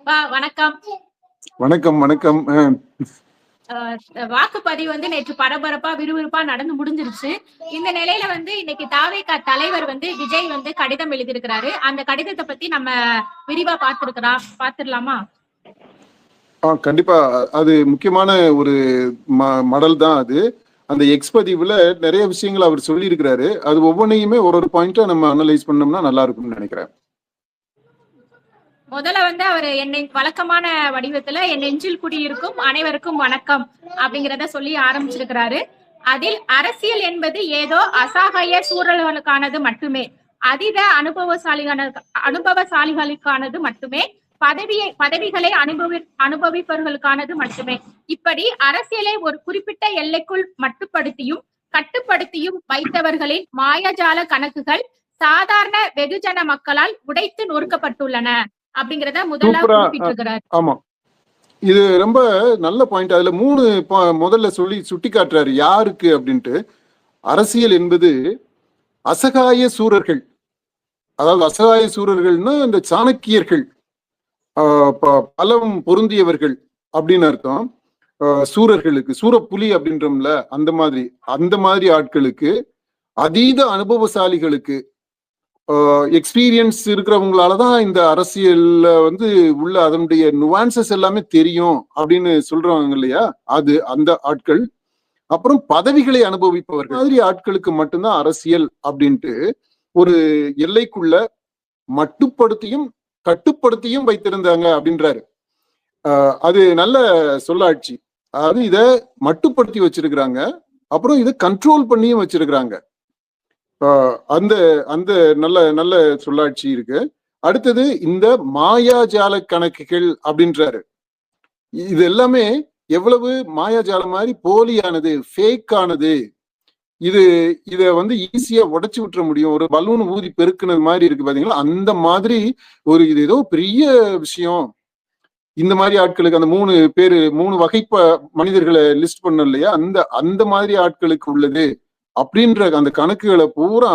வணக்கம். வணக்கம் வணக்கம். வாக்குப்பதிவு நேற்று பரபரப்பா விறுவிறுப்பா நடந்து முடிஞ்சிருச்சு. இந்த நிலையில இன்னைக்கு தாவேகா தலைவர் விஜய் கடிதம் எழுதியிருக்கிறாரு. அந்த கடிதத்தை பத்தி நம்ம விரிவா பாத்துடலாமா? கண்டிப்பா. அது முக்கியமான ஒரு மடல் தான் அது. அந்த எக்ஸ்பதிவுல நிறைய விஷயங்கள் அவர் சொல்லி இருக்கிறாரு. அது ஒவ்வொன்றையுமே ஒரு பாயிண்டா நம்ம அனலைஸ் பண்ணோம்னா நல்லா இருக்கும்னு நினைக்கிறேன். முதல்ல அவர் என்னை வழக்கமான வடிவத்துல என் நெஞ்சில் குடியிருக்கும் அனைவருக்கும் வணக்கம் அப்படிங்கிறத சொல்லி ஆரம்பிச்சிருக்கிறாரு. அதில் அரசியல் என்பது ஏதோ அசகாய சூழல்களுக்கானது மட்டுமே, அதீத அனுபவசாலிகளுக்கானது மட்டுமே, பதவிகளை அனுபவிப்பவர்களுக்கானது மட்டுமே. இப்படி அரசியலை ஒரு குறிப்பிட்ட எல்லைக்குள் மட்டுப்படுத்தியும் கட்டுப்படுத்தியும் வைத்தவர்களின் மாயாஜால கணக்குகள் சாதாரண வெகுஜன மக்களால் உடைத்து நொறுக்கப்பட்டுள்ளன அப்படிங்கறத முதல்ல. ஆமா, இது ரொம்ப நல்ல பாயிண்ட். அதுல 3 முதல்ல சொல்லி சுட்டி காட்டுறாரு யாருக்கு அப்படின்ட்டு. அரசியல் என்பது அசகாய சூரர்கள், அதாவது அசகாய சூரர்கள்னா இந்த சாணக்கியர்கள், பலம் பொருந்தியவர்கள் அப்படின்னு அர்த்தம். சூரர்களுக்கு, சூரப்புலி அப்படின்றோம்ல, அந்த மாதிரி ஆட்களுக்கு, அதீத அனுபவசாலிகளுக்கு, எக்ஸ்பீரியன்ஸ் இருக்கிறவங்களாலதான் இந்த அரசியல்ல உள்ள அதனுடைய நுவான்சஸ் எல்லாமே தெரியும் அப்படின்னு சொல்றாங்க இல்லையா, அது அந்த ஆட்கள். அப்புறம் பதவிகளை அனுபவிப்பவர்கள் மாதிரி ஆட்களுக்கு மட்டும்தான் அரசியல் அப்படின்ட்டு ஒரு எல்லைக்குள்ள மட்டுப்படுத்தியும் கட்டுப்படுத்தியும் வைத்திருந்தாங்க அப்படின்றாரு. அது நல்ல சொல்லாட்சி. அதாவது இத மட்டுப்படுத்தி வச்சிருக்கிறாங்க, அப்புறம் இதை கண்ட்ரோல் பண்ணியும் வச்சிருக்கிறாங்க. அந்த அந்த நல்ல நல்ல சொல்லாட்சி இருக்கு. அடுத்தது இந்த மாயாஜால கணக்குகள் அப்படின்றாரு. இது எல்லாமே எவ்வளவு மாயாஜாலம் மாதிரி போலியானது, ஃபேக் ஆனது. இத ஈஸியா உடைச்சு விட்டுற முடியும். ஒரு பலூன் ஊதி பெருக்குனது மாதிரி இருக்கு பாத்தீங்களா, அந்த மாதிரி இது ஏதோ பெரிய விஷயம். இந்த மாதிரி ஆட்களுக்கு அந்த 3 வகை மனிதர்களை லிஸ்ட் பண்ண இல்லையா, அந்த மாதிரி ஆட்களுக்கு உள்ளது அப்படின்ற அந்த கணக்குகளை பூரா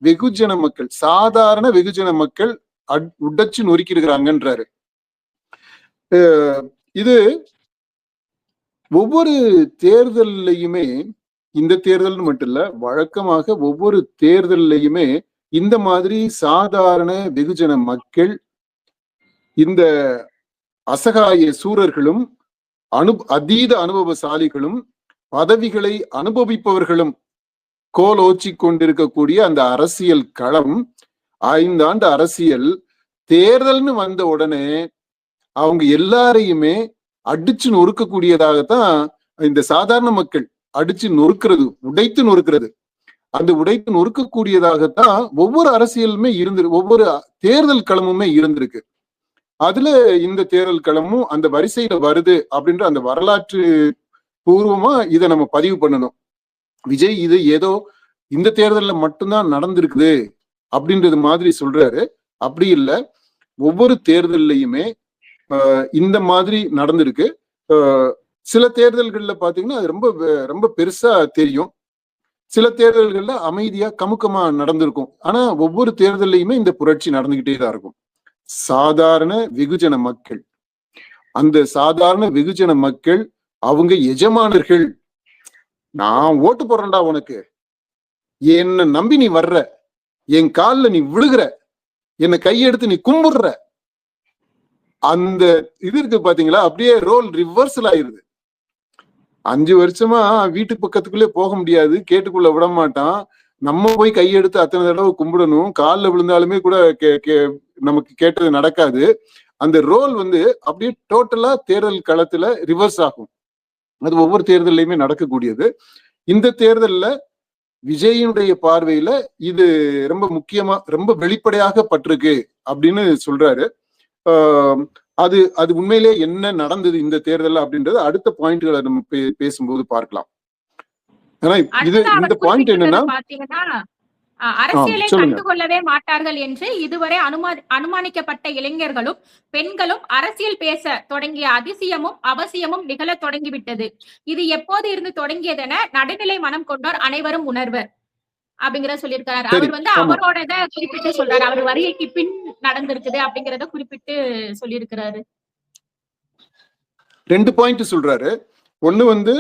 வெகுஜன மக்கள், சாதாரண வெகுஜன மக்கள் உடைச்சு நொறுக்கி இருக்கிறாங்கன்றாரு. இது ஒவ்வொரு தேர்தலையுமே, இந்த தேர்தல் மட்டும் இல்ல, வழக்கமாக ஒவ்வொரு தேர்தலையுமே இந்த மாதிரி சாதாரண வெகுஜன மக்கள், இந்த அசகாய சூரர்களும் அதீத அனுபவசாலிகளும் பதவிகளை அனுபவிப்பவர்களும் கோலோச்சி கொண்டிருக்கக்கூடிய அந்த அரசியல் களம், 5 ஆண்டு அரசியல் தேர்தல்னு வந்த உடனே அவங்க எல்லாரையுமே அடிச்சு நொறுக்கக்கூடியதாகத்தான் இந்த சாதாரண மக்கள் அடிச்சு நொறுக்கிறது, உடைத்து நொறுக்கிறது. அந்த உடைத்து நொறுக்கக்கூடியதாகத்தான் ஒவ்வொரு அரசியலுமே ஒவ்வொரு தேர்தல் களமுமே இருந்திருக்கு. அதுல இந்த தேர்தல் களமும் அந்த வரிசையில வருது அப்படின்ற அந்த வரலாற்று பூர்வமா இதை நம்ம பதிவு பண்ணணும். விஜய் இது ஏதோ இந்த தேர்தல்ல மட்டும்தான் நடந்திருக்குது அப்படின்றது மாதிரி சொல்றாரு. அப்படி இல்லை, ஒவ்வொரு தேர்தல்லையுமே இந்த மாதிரி நடந்திருக்கு. சில தேர்தல்கள்ல பாத்தீங்கன்னா அது ரொம்ப ரொம்ப பெருசா தெரியும், சில தேர்தல்கள்ல அமைதியா கமுக்கமா நடந்திருக்கும். ஆனா ஒவ்வொரு தேர்தல்லையுமே இந்த புரட்சி நடந்துகிட்டே தான் இருக்கும். சாதாரண வெகுஜன மக்கள், அந்த சாதாரண வெகுஜன மக்கள் அவங்க எஜமானர்கள். நான் ஓட்டு போடுறேன்டா உனக்கு, என்ன நம்பி நீ வர்ற, என் காலில் நீ விழுகிற, என்னை கையெடுத்து நீ கும்பிடுற, அந்த இது இருக்கு பாத்தீங்களா, அப்படியே ரோல் ரிவர்சல் ஆயிருது. 5 வருஷமா வீட்டு பக்கத்துக்குள்ளே போக முடியாது, கேட்டுக்குள்ள விட மாட்டான். நம்ம போய் கையெடுத்து அத்தனை தடவை கும்பிடணும், காலில் விழுந்தாலுமே கூட நமக்கு கேட்டது நடக்காது. அந்த ரோல் அப்படியே டோட்டலா தேர்தல் களத்துல ரிவர்ஸ் ஆகும். அது ஒவ்வொரு தேர்தலையுமே நடக்கக்கூடியது. இந்த தேர்தல்ல விஜயினுடைய பார்வையில இது ரொம்ப முக்கியமா, ரொம்ப வெளிப்படையாக பட்டிருக்கு அப்படின்னு சொல்றாரு. அது அது உண்மையிலே என்ன நடந்தது இந்த தேர்தல் அப்படின்றது அடுத்த பாயிண்ட்களை நம்ம பேசும்போது பார்க்கலாம். ஆனா இந்த பாயிண்ட் என்னன்னா, அரசியலை கண்டுகொள்ளவே மாட்டார்கள் என்று இதுவரை அனுமானிக்கப்பட்ட இளைஞர்களும் பெண்களும் அரசியல் பேச தொடங்கிய அதிசயமும் அவசியமும் நிகழ தொடங்கிவிட்டது. இது எப்போது இருந்து தொடங்கியதென நடுநிலை மனம் கொண்டோர் அனைவரும் உணர்வர் அப்படிங்கிற சொல்லியிருக்காரு. அவர் அவரோட குறிப்பிட்டு சொல்றாரு, அவர் வருகைக்கு பின் நடந்திருக்குது அப்படிங்கிறத குறிப்பிட்டு சொல்லியிருக்கிறாரு. 2 பாயிண்ட் சொல்றாரு. ஒண்ணு வந்து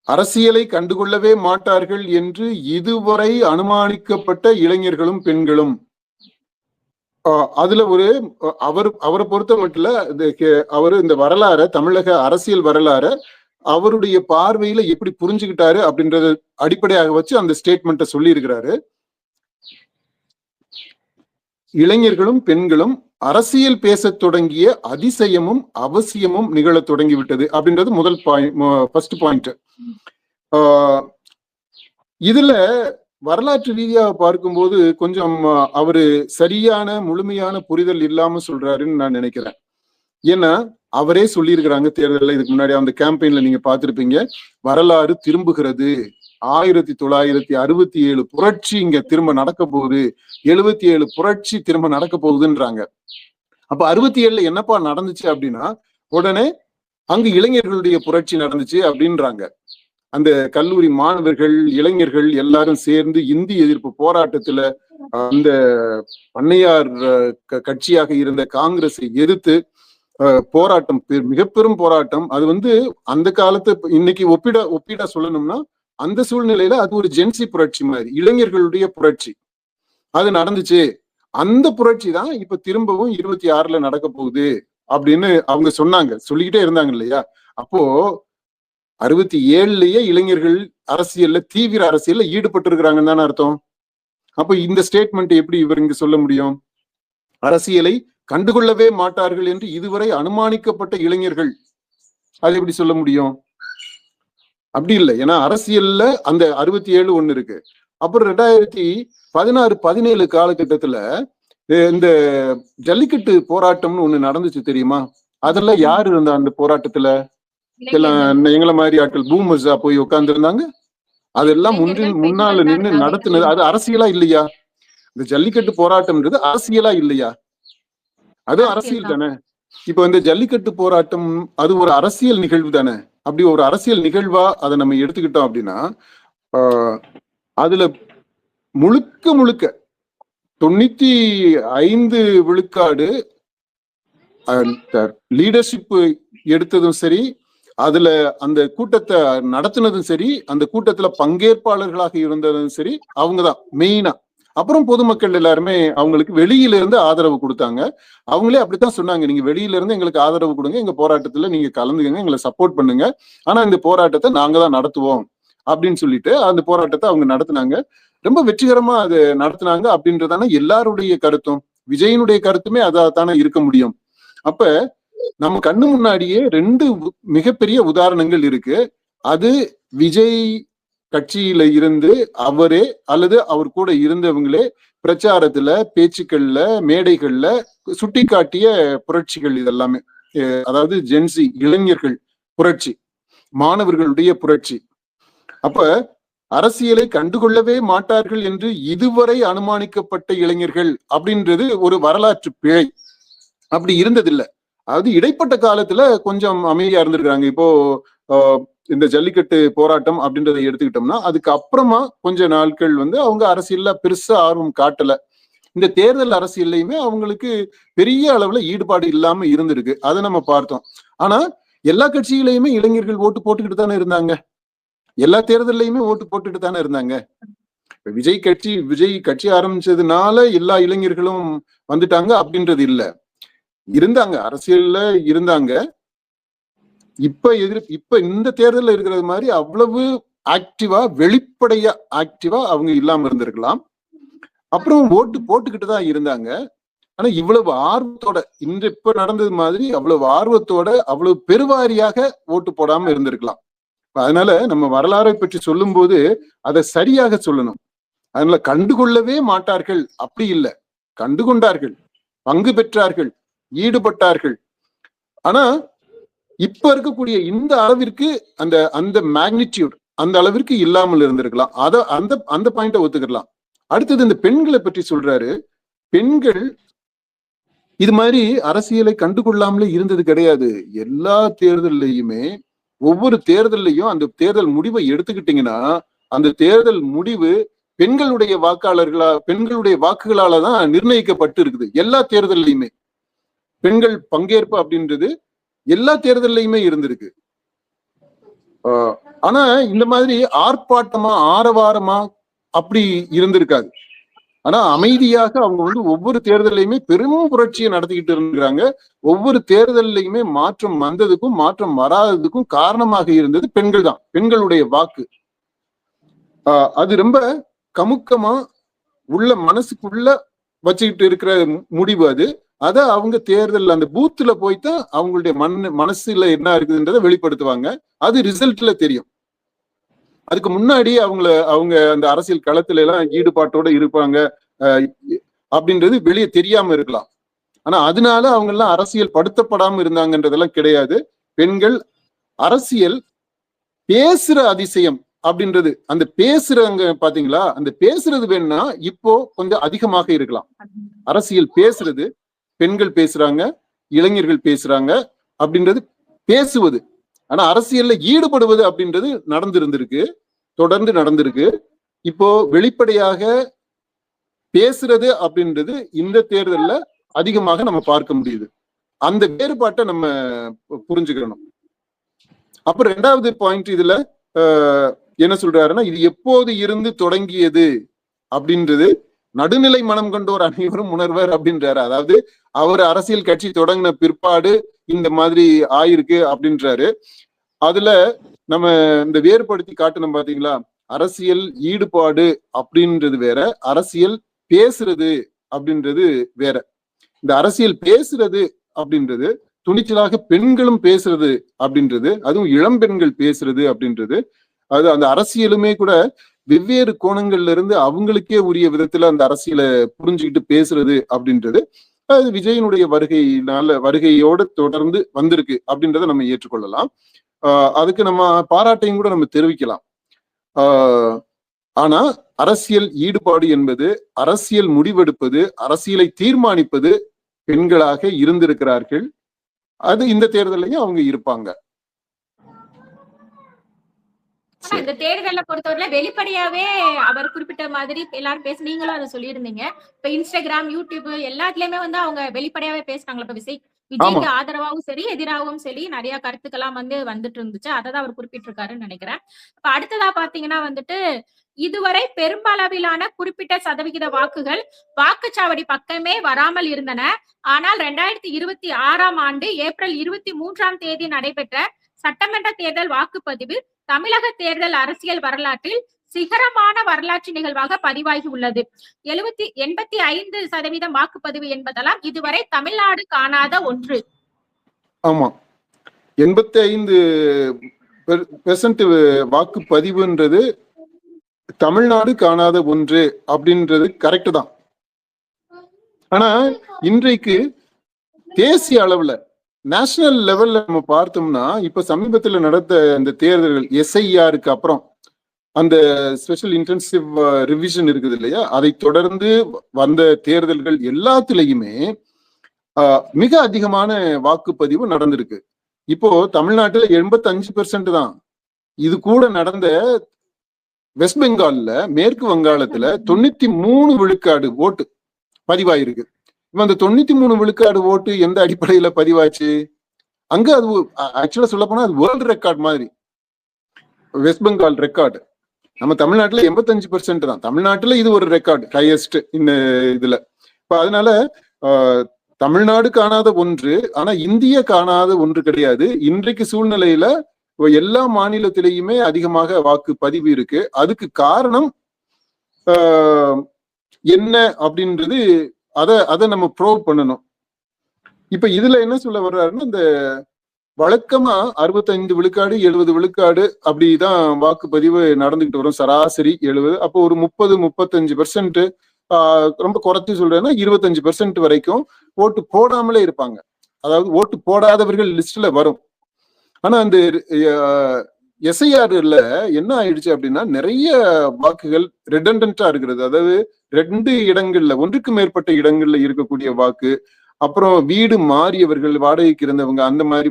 அரசியலை கண்டுகொள்ளவே மாட்டார்கள் என்று இதுவரை அனுமானிக்கப்பட்ட இளைஞர்களும் பெண்களும். அதுல ஒரு அவரை பொறுத்த மட்டும் அவரு இந்த வரலாற, தமிழக அரசியல் வரலாற அவருடைய பார்வையில எப்படி புரிஞ்சுக்கிட்டாரு அப்படின்றத அடிப்படையாக வச்சு அந்த ஸ்டேட்மெண்ட்டை சொல்லி இருக்கிறாரு. இளைஞர்களும் பெண்களும் அரசியல் பேச தொடங்கிய அதிசயமும் அவசியமும் நிகழ தொடங்கிவிட்டது அப்படின்றது முதல் ஃபர்ஸ்ட் பாயிண்ட். இதுல வரலாற்று ரீதியாக பார்க்கும்போது கொஞ்சம் அவரு சரியான முழுமையான புரிதல் இல்லாம சொல்றாருன்னு நான் நினைக்கிறேன். ஏன்னா அவரே சொல்லியிருக்கிறாங்க தேர்தலில், இதுக்கு முன்னாடி அந்த கேம்பெயின்ல நீங்க பார்த்திருப்பீங்க, வரலாறு திரும்புகிறது, 1967 புரட்சி இங்க திரும்ப நடக்க போகுது, 77 புரட்சி திரும்ப நடக்க போகுதுன்றாங்க. அப்ப 67ல என்னப்பா நடந்துச்சு அப்படின்னா, உடனே அங்கு இளைஞர்களுடைய புரட்சி நடந்துச்சு அப்படின்றாங்க. அந்த கல்லூரி மாணவர்கள், இளைஞர்கள் எல்லாரும் சேர்ந்து இந்தி எதிர்ப்பு போராட்டத்துல அந்த பண்ணையார் கட்சியாக இருந்த காங்கிரஸை எதிர்த்து போராட்டம், மிக பெரும் போராட்டம். அது வந்து அந்த காலத்து இன்னைக்கு ஒப்பிட சொல்லணும்னா அந்த சூழ்நிலையில அது ஒரு ஜென்சி புரட்சி மாதிரி, இளைஞர்களுடைய புரட்சி அது நடந்துச்சு. அந்த புரட்சி தான் இப்ப திரும்பவும் 26ல நடக்க போகுது அப்படின்னு அவங்க சொன்னாங்க, சொல்லிக்கிட்டே இருந்தாங்க இல்லையா. அப்போ 67லயே இளைஞர்கள் அரசியல்ல, தீவிர அரசியல்ல ஈடுபட்டு இருக்கிறாங்கன்னு தானே அர்த்தம். அப்ப இந்த ஸ்டேட்மெண்ட் எப்படி இவர் இங்க சொல்ல முடியும்? அரசியலை கண்டுகொள்ளவே மாட்டார்கள் என்று இதுவரை அனுமானிக்கப்பட்ட இளைஞர்கள், அது எப்படி சொல்ல முடியும்? அப்படி இல்லை. ஏன்னா அரசியல்ல அந்த 67 ஒண்ணு இருக்கு. அப்புறம் 2016-17 காலகட்டத்துல இந்த ஜல்லிக்கட்டு போராட்டம்னு ஒண்ணு நடந்துச்சு தெரியுமா? அதெல்லாம் யாரு இருந்தா அந்த போராட்டத்துல? எங்களை மாதிரி ஆட்கள் பூமர்ஸா போய் உட்கார்ந்து இருந்தாங்க. அதெல்லாம் முன்னால நின்று நடத்தினது. அது அரசியலா இல்லையா? இந்த ஜல்லிக்கட்டு போராட்டம்ன்றது அரசியலா இல்லையா? அது அரசியல் தானே. இப்ப இந்த ஜல்லிக்கட்டு போராட்டம் அது ஒரு அரசியல் நிகழ்வு தானே. அப்படி ஒரு அரசியல் நிகழ்வா அதை நம்ம எடுத்துக்கிட்டோம் அப்படின்னா, அதுல முழுக்க 95 விழுக்காடு லீடர்ஷிப் எடுத்ததும் சரி, அதுல அந்த கூட்டத்தை நடத்தினதும் சரி, அந்த கூட்டத்துல பங்கேற்பாளர்களாக இருந்ததும் சரி, அவங்கதான் மெயினா. அப்புறம் பொதுமக்கள் எல்லாருமே அவங்களுக்கு வெளியில இருந்து ஆதரவு கொடுத்தாங்க. அவங்களே அப்படித்தான் சொன்னாங்க, நீங்க வெளியில இருந்து எங்களுக்கு ஆதரவு கொடுங்க, எங்க போராட்டத்துல நீங்க கலந்துக்கங்க, எங்களை சப்போர்ட் பண்ணுங்க, ஆனா இந்த போராட்டத்தை நாங்க தான் நடத்துவோம் அப்படின்னு சொல்லிட்டு அந்த போராட்டத்தை அவங்க நடத்தினாங்க. ரொம்ப வெற்றிகரமா அது நடத்தினாங்க அப்படின்றதான எல்லாருடைய கருத்தும். விஜயனுடைய கருத்துமே அதாத்தானே இருக்க முடியும். அப்ப நம்ம கண்ணு முன்னாடியே 2 மிகப்பெரிய உதாரணங்கள் இருக்கு. அது விஜய் கட்சியில இருந்து அவரே அல்லது அவர் கூட இருந்தவங்களே பிரச்சாரத்துல, பேச்சுக்கள்ல, மேடைகள்ல சுட்டி காட்டிய புரட்சிகள் இதெல்லாமே. அதாவது ஜென்சி இளைஞர்கள் புரட்சி, மாணவர்களுடைய புரட்சி. அப்ப அரசியலை கண்டுகொள்ளவே மாட்டார்கள் என்று இதுவரை அனுமானிக்கப்பட்ட இளைஞர்கள் அப்படின்றது ஒரு வரலாற்று பிழை. அப்படி இருந்ததில்லை. அதாவது இடைப்பட்ட காலத்துல கொஞ்சம் அமைதியா இருந்திருக்காங்க. இப்போ இந்த ஜல்லிக்கட்டு போராட்டம் அப்படின்றத எடுத்துக்கிட்டோம்னா, அதுக்கு அப்புறமா கொஞ்ச நாட்கள் வந்து அவங்க அரசியல்ல பெருசா ஆர்வம் காட்டல. இந்த தேர்தல் அரசியல்லையுமே அவங்களுக்கு பெரிய அளவுல ஈடுபாடு இல்லாம இருந்திருக்கு. அதை நம்ம பார்த்தோம். ஆனா எல்லா கட்சிகளையுமே இளைஞர்கள் ஓட்டு போட்டுக்கிட்டு தானே இருந்தாங்க. எல்லா தேர்தலையுமே ஓட்டு போட்டுட்டு தானே இருந்தாங்க. விஜய் கட்சி ஆரம்பிச்சதுனால எல்லா இளைஞர்களும் வந்துட்டாங்க அப்படின்றது இல்ல. இருந்தாங்க, அரசியல்ல இருந்தாங்க. இப்ப இந்த தேர்தலில் இருக்கிறது மாதிரி அவ்வளவு ஆக்டிவா, வெளிப்படையா ஆக்டிவா அவங்க இல்லாம இருந்திருக்கலாம். அப்புறம் ஓட்டு போட்டுக்கிட்டு தான் இருந்தாங்க. ஆனா இவ்வளவு ஆர்வத்தோட, இப்ப நடந்தது மாதிரி அவ்வளவு ஆர்வத்தோட, அவ்வளவு பெருவாரியாக ஓட்டு போடாம இருந்திருக்கலாம். அதனால நம்ம வரலாறை பற்றி சொல்லும் போது அதை சரியாக சொல்லணும். அதனால கண்டுகொள்ளவே மாட்டார்கள் அப்படி இல்லை, கண்டுகொண்டார்கள், பங்கு பெற்றார்கள், ஈடுபட்டார்கள். ஆனா இப்ப இருக்கக்கூடிய இந்த அளவிற்கு அந்த மேக்னிடியூட் அந்த அளவிற்கு இல்லாமல் இருந்திருக்கலாம். அந்த பாயிண்ட ஒத்துக்கலாம். அடுத்தது இந்த பெண்களை பற்றி சொல்றாரு. பெண்கள் இது மாதிரி அரசியலை கண்டுகொள்ளாமலே இருந்தது கிடையாது. எல்லா தேர்தல்லையுமே, ஒவ்வொரு தேர்தல்லையும் அந்த தேர்தல் முடிவை எடுத்துக்கிட்டீங்கன்னா, அந்த தேர்தல் முடிவு பெண்களுடைய வாக்குகளால தான் நிர்ணயிக்கப்பட்டு இருக்குது. எல்லா தேர்தல்லையுமே பெண்கள் பங்கேற்பு அப்படின்றது எல்லா தேர்தல்லையுமே இருந்திருக்கு. ஆனா இந்த மாதிரி ஆர்ப்பாட்டமா ஆரவாரமா அப்படி இருந்திருக்காது. ஆனா அமைதியாக அவங்க வந்து ஒவ்வொரு தேர்தலையுமே பெரும் புரட்சியை நடத்திக்கிட்டு இருக்கிறாங்க. ஒவ்வொரு தேர்தலையுமே மாற்றம் வந்ததுக்கும் மாற்றம் வராததுக்கும் காரணமாக இருந்தது பெண்கள் தான், பெண்களுடைய வாக்கு. அது ரொம்ப கமுக்கமா உள்ள மனசுக்குள்ள வச்சுக்கிட்டு இருக்கிற முடிவு அது. அத அவங்க தேர்தல் அந்த பூத்துல போய்தான் அவங்களுடைய மனசுல என்ன இருக்குதுன்றதை வெளிப்படுத்துவாங்க. அது ரிசல்ட்ல தெரியும். அதுக்கு முன்னாடி அவங்க அந்த அரசியல் களத்துல எல்லாம் ஈடுபாட்டோட இருப்பாங்க அப்படின்றது வெளியே தெரியாம இருக்கலாம். ஆனா அதனால அவங்க எல்லாம் அரசியல் படுத்தப்படாம இருந்தாங்கன்றதெல்லாம் கிடையாது. பெண்கள் அரசியல் பேசுற அதிசயம் அப்படின்றது, அந்த பேசுறவங்க பாத்தீங்களா, அந்த பேசுறது வேணும்னா இப்போ கொஞ்சம் அதிகமாக இருக்கலாம். அரசியல் பேசுறது, பெண்கள் பேசுறாங்க, இளைஞர்கள் பேசுறாங்க அப்படின்றது பேசுவது. ஆனா அரசியல்ல ஈடுபடுவது அப்படின்றது நடந்திருந்திருக்கு, தொடர்ந்து நடந்திருக்கு. இப்போ வெளிப்படையாக பேசுறது அப்படின்றது இந்த தேர்தல்ல அதிகமாக நம்ம பார்க்க முடியுது. அந்த வேறுபாட்டை நம்ம புரிஞ்சுக்கணும். அப்புறம் 2வது பாயிண்ட் இதுல என்ன சொல்றாருன்னா, இது எப்போது இருந்து தொடங்கியது அப்படின்றது நடுநிலை மனம் கொண்டோர் அனைவரும் உணர்வர் அப்படின்றாரு. அதாவது அவர் அரசியல் கட்சி தொடங்கின பிற்பாடு இந்த மாதிரி ஆயிருக்கு அப்படின்றாரு. அதுல நம்ம இந்த வேறுபடுத்தி காட்டணும் பாத்தீங்களா, அரசியல் ஈடுபாடு அப்படின்றது வேற, அரசியல் பேசுறது அப்படின்றது வேற. இந்த அரசியல் பேசுறது அப்படின்றது துணிச்சலாக பெண்களும் பேசுறது அப்படின்றது, அதுவும் இளம் பெண்கள் பேசுறது அப்படின்றது, அது அந்த அரசியலுமே கூட வெவ்வேறு கோணங்கள்ல இருந்து அவங்களுக்கே உரிய விதத்துல அந்த அரசியலை புரிஞ்சுக்கிட்டு பேசுறது அப்படின்றது அது விஜயனுடைய வருகையோடு தொடர்ந்து வந்திருக்கு அப்படின்றத நம்ம ஏற்றுக்கொள்ளலாம். அதுக்கு நம்ம பாராட்டையும் கூட நம்ம தெரிவிக்கலாம். ஆனா அரசியல் ஈடுபாடு என்பது, அரசியல் முடிவெடுப்பது, அரசியலை தீர்மானிப்பது பெண்களாக இருந்திருக்கிறார்கள். அது இந்த தேர்தலையும் அவங்க இருப்பாங்க. இந்த தேர்தலை பொறுத்தவரை வெளிப்படையாவே அவர் குறிப்பிட்ட மாதிரி எல்லாரும் நீங்களும் அதை சொல்லியிருந்தீங்க. இப்ப இன்ஸ்டாகிராம், யூடியூப் எல்லாத்துலயுமே வந்து அவங்க வெளிப்படையாவே பேசுறாங்களா. இப்ப விஜய்க்கு ஆதரவாகவும் சரி எதிராகவும் சரி நிறைய கருத்துக்கெல்லாம் வந்துட்டு இருந்துச்சு. அதான் அவர் குறிப்பிட்டிருக்காருன்னு நினைக்கிறேன். இப்ப அடுத்ததா பாத்தீங்கன்னா வந்துட்டு இதுவரை பெரும்பளவிலான குறிப்பிட்ட சதவிகித வாக்குகள் வாக்குச்சாவடி பக்கமே வராமல் இருந்தன. ஆனால் 2026ஆம் ஆண்டு ஏப்ரல் 23ஆம் தேதி நடைபெற்ற சட்டமன்ற தேர்தல் வாக்குப்பதிவு தமிழக தேர்தல் அரசியல் வரலாற்றில் சிகரமான வரலாற்று நிகழ்வாக பதிவாகி உள்ளது. 85% வாக்குப்பதிவு என்பதெல்லாம் இதுவரை தமிழ்நாடு காணாத ஒன்று. ஆமா, 85% வாக்குப்பதிவுன்றது தமிழ்நாடு காணாத ஒன்று அப்படின்றது கரெக்ட் தான். ஆனா இன்றைக்கு தேசிய அளவுல நேஷனல் லெவல்ல நம்ம பார்த்தோம்னா, இப்ப சமீபத்தில் நடந்த அந்த தேர்தல்கள் SIRக்கு அப்புறம் அந்த ஸ்பெஷல் இன்டென்சிவ் ரிவிஷன் இருக்குது இல்லையா, அதை தொடர்ந்து வந்த தேர்தல்கள் எல்லாத்துலயுமே மிக அதிகமான வாக்குப்பதிவு நடந்திருக்கு. இப்போ தமிழ்நாட்டுல 85% தான். இது கூட நடந்த வெஸ்ட் பெங்கால்ல, மேற்கு வங்காளத்துல 93 விழுக்காடு ஓட்டு பதிவாயிருக்கு. இப்ப அந்த 93 விழுக்காடு ஓட்டு எந்த அடிப்படையில பதிவாச்சு? அங்க அது ஆக்சுவலா சொல்ல போனா அது வேர்ல்டு ரெக்கார்ட் மாதிரி, வெஸ்ட் பெங்கால் ரெக்கார்டு. நம்ம தமிழ்நாட்டுல 85% தான். தமிழ்நாட்டுல இது ஒரு ரெக்கார்டு, ஹையஸ்ட் இந்த இதுல. இப்ப அதனால தமிழ்நாடு காணாத ஒன்று, ஆனா இந்திய காணாத ஒன்று கிடையாது. இன்றைக்கு சூழ்நிலையில எல்லா மாநிலத்திலேயுமே அதிகமாக வாக்கு பதிவு இருக்கு. அதுக்கு காரணம் என்ன அப்படின்றது அதை நம்ம ப்ரூவ் பண்ணணும். இப்ப இதுல என்ன சொல்ல வர்றாருன்னா, இந்த வழக்கமா 65 விழுக்காடு 70 விழுக்காடு அப்படிதான் வாக்குப்பதிவு நடந்துகிட்டு வரும், சராசரி 70. அப்போ ஒரு 30-35% ரொம்ப குறைச்சி சொல்றேன்னா 25% வரைக்கும் ஓட்டு போடாமலே இருப்பாங்க. அதாவது ஓட்டு போடாதவர்கள் லிஸ்ட்ல வரும். ஆனா அந்த SIRல என்ன ஆயிடுச்சு அப்படின்னா, நிறைய வாக்குகள் ரெடண்டன்டா இருக்கிறது. அதாவது 2 இடங்கள்ல, ஒன்றுக்கு மேற்பட்ட இடங்கள்ல இருக்கக்கூடிய வாக்கு, அப்புறம் வீடு மாறியவர்கள், வாடகைக்கு இருந்தவங்க, அந்த மாதிரி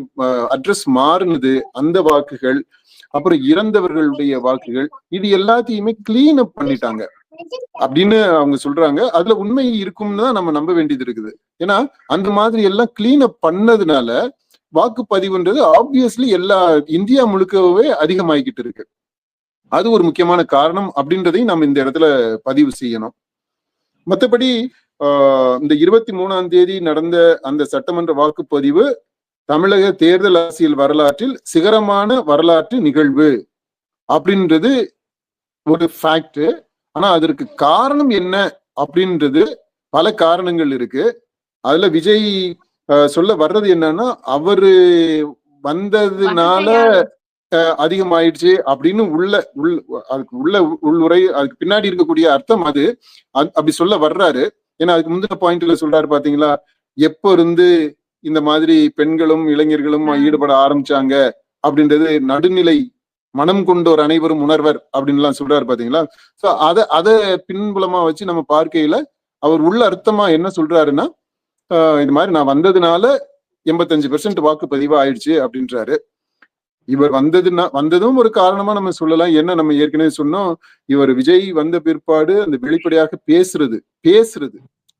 அட்ரஸ் மாறினது அந்த வாக்குகள், அப்புறம் இறந்தவர்களுடைய வாக்குகள், இது எல்லாத்தையுமே கிளீன் அப் பண்ணிட்டாங்க அப்படின்னு அவங்க சொல்றாங்க. அதுல உண்மை இருக்கும்னு தான் நம்ம நம்ப வேண்டியது இருக்குது. ஏன்னா அந்த மாதிரி எல்லாம் கிளீன் அப் பண்ணதுனால வாக்குப்பதிவுன்றது ஆப்வியஸ்லி எல்லா இந்தியா முழுக்கவே அதிகமாகிக்கிட்டு இருக்கு. அது ஒரு முக்கியமான காரணம் அப்படின்றதையும் நம்ம இந்த இடத்துல பதிவு செய்யணும். மற்றபடி இந்த 23ஆம் தேதி நடந்த அந்த சட்டமன்ற வாக்குப்பதிவு தமிழக தேர்தல் அரசியல் வரலாற்றில் சிகரமான வரலாற்று நிகழ்வு அப்படின்றது ஒரு ஃபேக்ட். ஆனா அதற்கு காரணம் என்ன அப்படின்றது பல காரணங்கள் இருக்கு. அதுல விஜய் சொல்ல வர்றது என்னன்னா, அவரு வந்ததுனால அதிகமாயிடுச்சு அப்படின்னு அதுக்கு உள்ளுரை, அதுக்கு பின்னாடி இருக்கக்கூடிய அர்த்தம் அது அப்படி சொல்ல வர்றாரு. ஏன்னா அதுக்கு முந்தின பாயிண்ட்ல சொல்றாரு பாத்தீங்களா, எப்ப இருந்து இந்த மாதிரி பெண்களும் இளைஞர்களும் ஈடுபட ஆரம்பிச்சாங்க அப்படின்றது நடுநிலை மனம் கொண்டோர் அனைவரும் உணர்வர் அப்படின்னு எல்லாம் சொல்றாரு பாத்தீங்களா. சோ அத பின்புலமா வச்சு நம்ம பார்க்கையில அவர் உள்ள அர்த்தமா என்ன சொல்றாருன்னா, இது மாதிரி நான் வந்ததுனால 85% வாக்குப்பதிவு ஆயிடுச்சு அப்படின்றாரு. இவர் வந்ததும் ஒரு காரணமா நம்ம சொல்லலாம். என்ன நம்ம ஏற்கனவே சொன்னோம், இவர் விஜய் வந்த பிற்பாடு அந்த வெளிப்படையாக பேசுறது